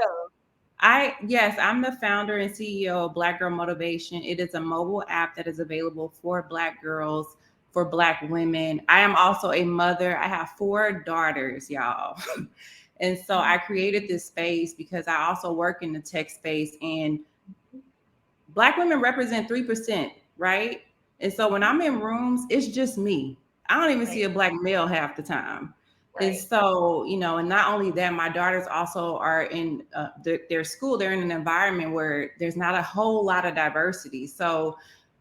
I'm the founder and CEO of Black Girl Motivation. It is a mobile app that is available for Black girls, for Black women. I am also a mother. I have 4 daughters, y'all. And so I created this space because I also work in the tech space, and Black women represent 3%, right? And so when I'm in rooms, it's just me. I don't even see a Black male half the time. Right. And so, you know, and not only that, my daughters also are in their school. They're in an environment where there's not a whole lot of diversity. So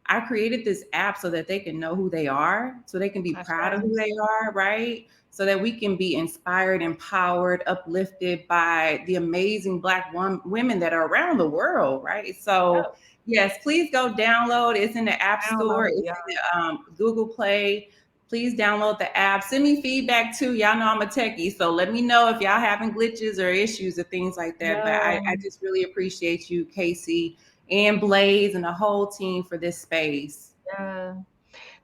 I created this app so that they can know who they are, so they can be proud of who they are, right? So that we can be inspired, empowered, uplifted by the amazing Black women that are around the world, right? So yes, please go download. It's in the App Store. It's in the Google Play. Please download the app. Send me feedback too. Y'all know I'm a techie, so let me know if y'all having glitches or issues or things like that. But I just really appreciate you, Casey, and Blaze and the whole team for this space.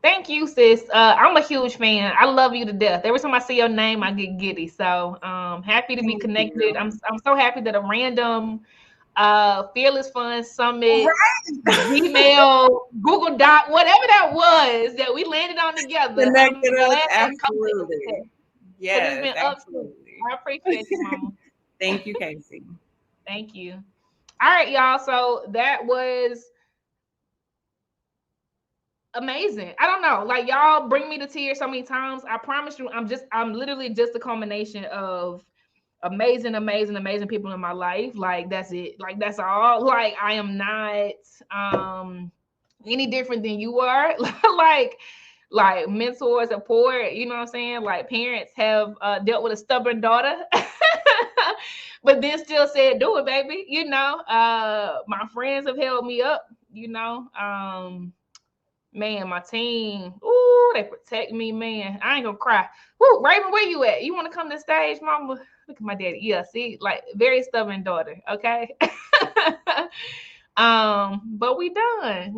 Thank you, sis. I'm a huge fan. I love you to death. Every time I see your name, I get giddy. So happy to be connected. I'm so happy that a random Fearless Fun Summit, Gmail, Google Doc, whatever that was, that we landed on together. Connected us, absolutely. Yes, absolutely. I appreciate you, Mama. Thank you, Casey. Thank you. All right, y'all. So that was amazing. I don't know, like y'all bring me to tears so many times. I promise you, I'm literally just a combination of amazing people in my life. Like that's it. Like that's all. Like I am not any different than you are. Like like mentor, support, you know what I'm saying? Like parents have dealt with a stubborn daughter, but then still said, do it, baby. You know, my friends have held me up, you know. Man, my team, ooh, they protect me, man. I ain't gonna cry. Woo, Raven, where you at? You want to come to the stage, mama? Look at my daddy. Yeah, see, like very stubborn daughter. Okay. But we done.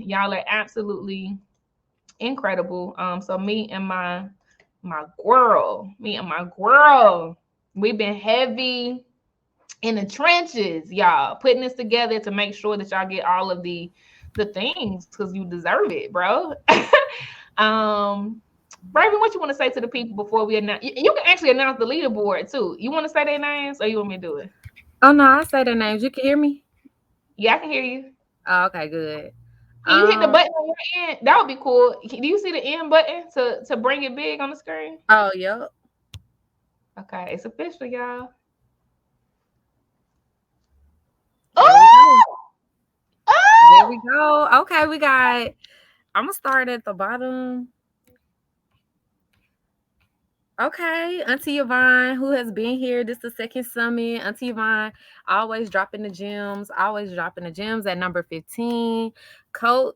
Y'all are absolutely incredible. So me and my girl, we've been heavy in the trenches, y'all, putting this together to make sure that y'all get all of the things because you deserve it, bro. Raven, what you want to say to the people before we announce? You can actually announce the leaderboard too. You want to say their names or you want me to do it? Oh no, I say their names. You can hear me? Yeah, I can hear you. Oh, okay, good. Can you hit the button on your end? That would be cool. Do you see the end button to bring it big on the screen? Oh, yep. Okay, it's official, y'all. There we go. Okay, we got. I'm gonna start at the bottom. Okay, Auntie Yvonne, who has been here. This is the second summit. Auntie Yvonne, always dropping the gems. At number 15. Coach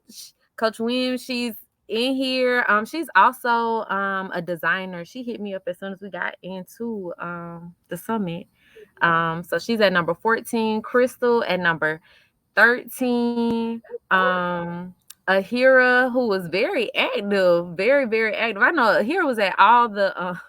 Wim, she's in here. She's also a designer. She hit me up as soon as we got into the summit. So she's at number 14. Crystal at number 13. Ahira, who was very active, very, very active. I know Ahira was at all the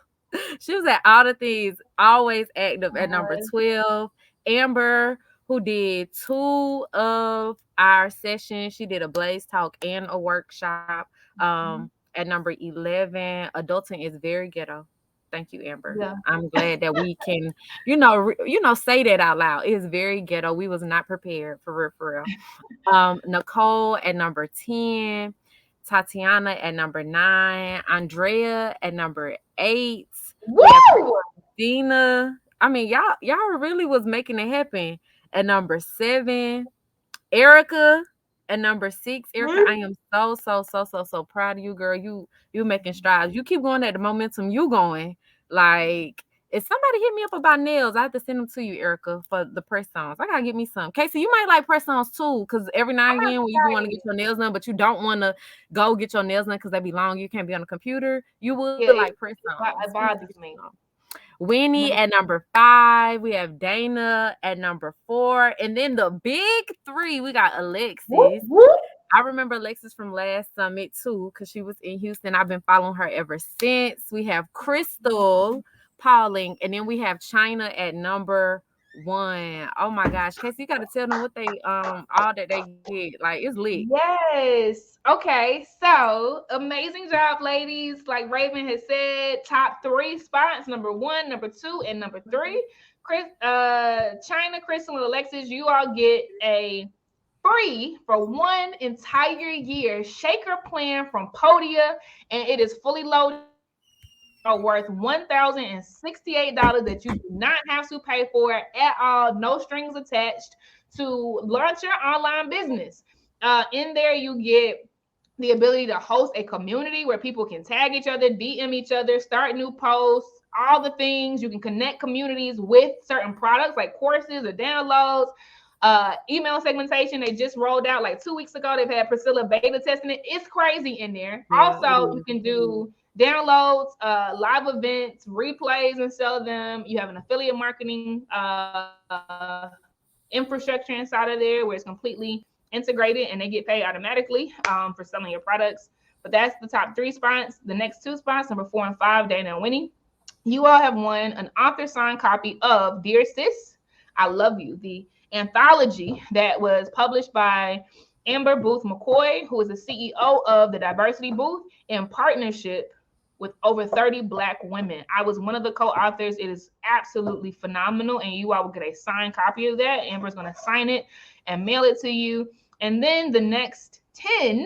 she was at all the things, always active at number 12. Amber, who did 2 of our sessions. She did a Blaze Talk and a workshop. At number 11. Adulting is very ghetto. Thank you, Amber. Yeah. I'm glad that we can, say that out loud. It is very ghetto. We was not prepared for real. Nicole at number 10. Tatiana at number 9. Andrea at number 8. Woo! Dina. I mean, y'all really was making it happen. At number 7. Erica at number 6. Erica, I am so proud of you, girl. You making strides. You keep going at the momentum you going. Like, if somebody hit me up about nails, I have to send them to you, Erica, for the press-ons. I gotta get me some. Casey, you might like press-ons too, because every now and again when you want to get your nails done, but you don't want to go get your nails done because they be long, you can't be on the computer. You would like press-ons. It bothers me. Winnie at number 5. We have Dana at number 4. And then the big 3, we got Alexis. I remember Alexis from last summit too, because she was in Houston. I've been following her ever since. We have Crystal, Pauling, and then we have China at number 1. Oh my gosh, Casey, you gotta tell them what they all that they get. Like, it's lit. Yes. Okay. So amazing job, ladies. Like Raven has said, top 3 spots: number 1, number 2, and number 3. China, Crystal, and Alexis, you all get a free for 1 entire year shaker plan from Podia, and it is fully loaded. Are worth $1,068 that you do not have to pay for at all. No strings attached to launch your online business. In there, you get the ability to host a community where people can tag each other, DM each other, start new posts, all the things. You can connect communities with certain products like courses or downloads. Email segmentation, they just rolled out like 2 weeks ago. They've had Priscilla beta testing it. It's crazy in there. Yeah, also, you can do downloads, live events, replays, and sell them. You have an affiliate marketing infrastructure inside of there where it's completely integrated and they get paid automatically for selling your products. But that's the top 3 spots. The next 2 spots, number 4 and 5, Dana and Winnie, you all have won an author signed copy of Dear Sis, I Love You, the anthology that was published by Amber Booth McCoy, who is the CEO of the Diversity Booth, in partnership with over 30 Black women. I was one of the co-authors. It is absolutely phenomenal, and you all will get a signed copy of that. Amber's going to sign it and mail it to you. And then the next 10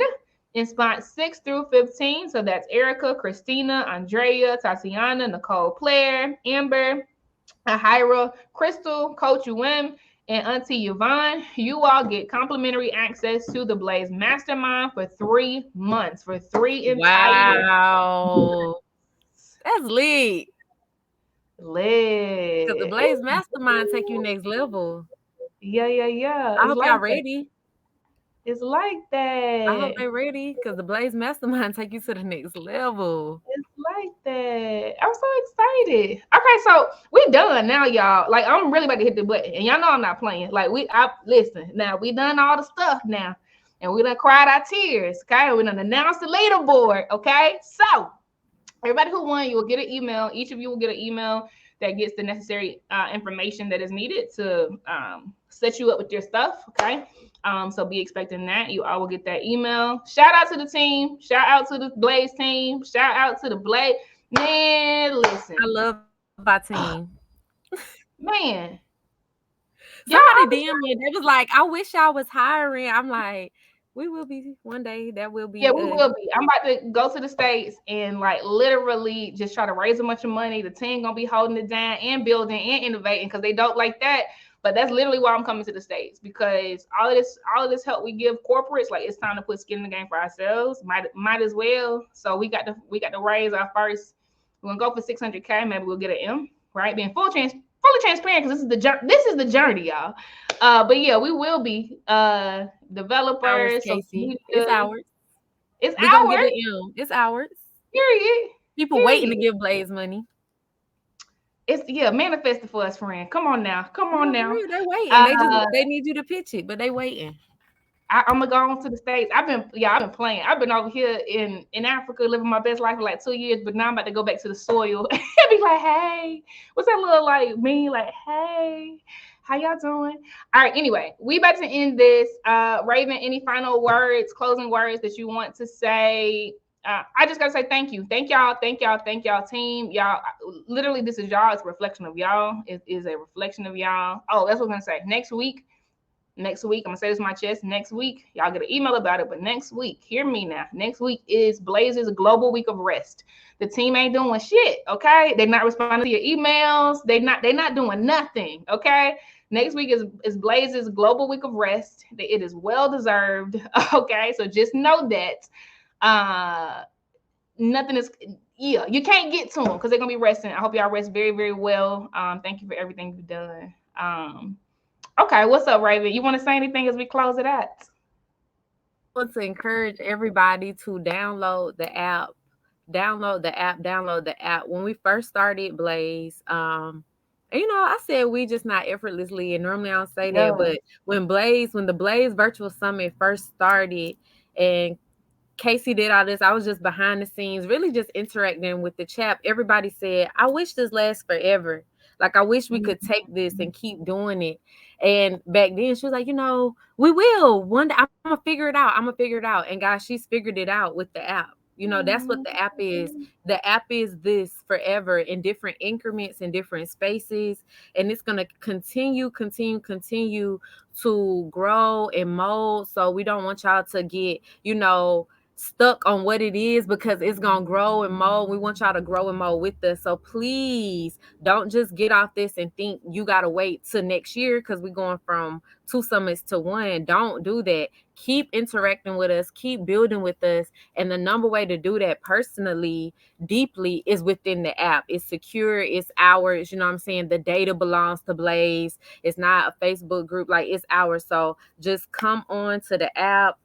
in spot 6 through 15. So that's Erica, Christina, Andrea, Tatiana, Nicole, Claire, Amber, Ahira, Crystal, Coach UM, and Auntie Yvonne, you all get complimentary access to the Blaze Mastermind for 3 months, for 3 entire Wow. That's lit. lit. Because the Blaze Mastermind take you next level. Yeah. I hope y'all ready. It's like that. I hope they're ready because the Blaze Mastermind take you to the next level. It's like that. I'm so excited. Okay, so we done now, y'all. Like, I'm really about to hit the button, and y'all know I'm not playing. Like, listen. Now we done all the stuff now, and we done cried our tears. Okay, we done announced the leaderboard. Okay, so everybody who won, you will get an email. Each of you will get an email that gets the necessary information that is needed to set you up with your stuff. Okay. So be expecting that. You all will get that email. Shout out to the team. Shout out to the Blaze team. Shout out to the Blaze. Man, listen. I love my team. Man. Somebody DM me. They was like, I wish I was hiring. I'm like, we will be one day. That will be. Yeah, we will be. I'm about to go to the States and like literally just try to raise a bunch of money. The team gonna be holding it down and building and innovating because they don't like that. But that's literally why I'm coming to the States, because all of this help we give corporates, like, it's time to put skin in the game for ourselves. Might as well. So we got to raise our first. We're gonna go for 600K. Maybe we'll get an M. Right, being fully transparent, because this is the journey, y'all. But yeah, we will be developers. It's ours. It's we ours. Gonna get an M. It's ours. Period. People waiting to give Blaze money. It's manifest it for us, friend. Come on now. They waiting. They need you to pitch it, but they waiting. I'm gonna go on to the States. I've been playing. I've been over here in Africa living my best life for like 2 years, but now I'm about to go back to the soil and be like, hey, what's that little like me? Like, hey, how y'all doing? All right, anyway, we about to end this. Raven, any final words, closing words that you want to say? I just gotta say thank you. Thank y'all, team. Y'all, literally, this is y'all. It's a reflection of y'all. It is a reflection of y'all. Oh, that's what I'm gonna say. Next week, I'm gonna say this in my chest. Next week, y'all get an email about it. But next week, hear me now. Next week is Blaze's Global Week of Rest. The team ain't doing shit. Okay, they're not responding to your emails. They're not doing nothing. Okay. Next week is Blaze's Global Week of Rest. It is well deserved. Okay, so just know that. Nothing is, you can't get to them because they're gonna be resting. I hope y'all rest very, very well. Thank you for everything you've done. Okay, what's up, Raven? You want to say anything as we close it out? I want to encourage everybody to download the app. Download the app. When we first started Blaze, I said we just not effortlessly, and normally I don't say that, but when the Blaze Virtual Summit first started and Casey did all this, I was just behind the scenes, really just interacting with the chat. Everybody said, I wish this lasts forever. Like, I wish we could take this and keep doing it. And back then she was like, we will. One day I'm going to figure it out. And guys, she's figured it out with the app. That's what the app is. The app is this forever in different increments, in different spaces. And it's going to continue to grow and mold. So we don't want y'all to get, stuck on what it is, because it's gonna grow and mold. We want y'all to grow and mold with us. So please don't just get off this and think you gotta wait till next year because we're going from 2 summits to 1. Don't do that. Keep interacting with us, keep building with us. And the number way to do that personally, deeply, is within the app. It's secure, it's ours. You know what I'm saying? The data belongs to Blaze. It's not a Facebook group, like, it's ours. So just come on to the app.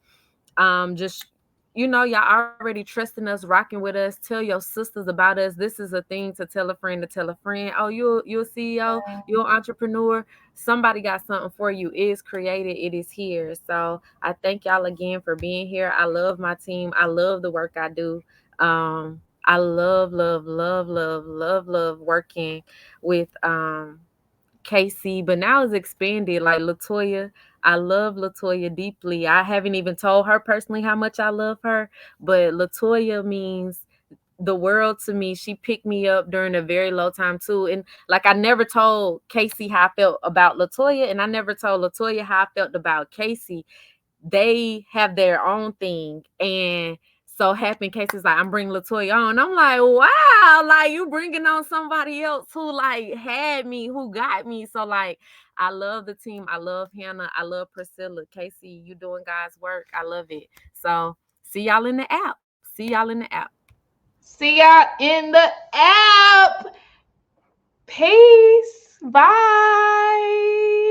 Y'all already trusting us, rocking with us. Tell your sisters about us. This is a thing to tell a friend to tell a friend. Oh, you're a CEO, you're an entrepreneur. Somebody got something for you. It is created. It is here. So I thank y'all again for being here. I love my team. I love the work I do. I love working with Casey, but now it's expanded. Like Latoya, I love Latoya deeply. I haven't even told her personally how much I love her, but Latoya means the world to me. She picked me up during a very low time too. And like, I never told Casey how I felt about Latoya, and I never told Latoya how I felt about Casey. They have their own thing. And so happy cases like I'm bringing Latoya on. I'm like, wow, like you bringing on somebody else who like had me, who got me. So like, I love the team. I love Hannah. I love Priscilla. Casey, you doing God's work. I love it. So see y'all in the app. See y'all in the app. See y'all in the app. Peace. Bye.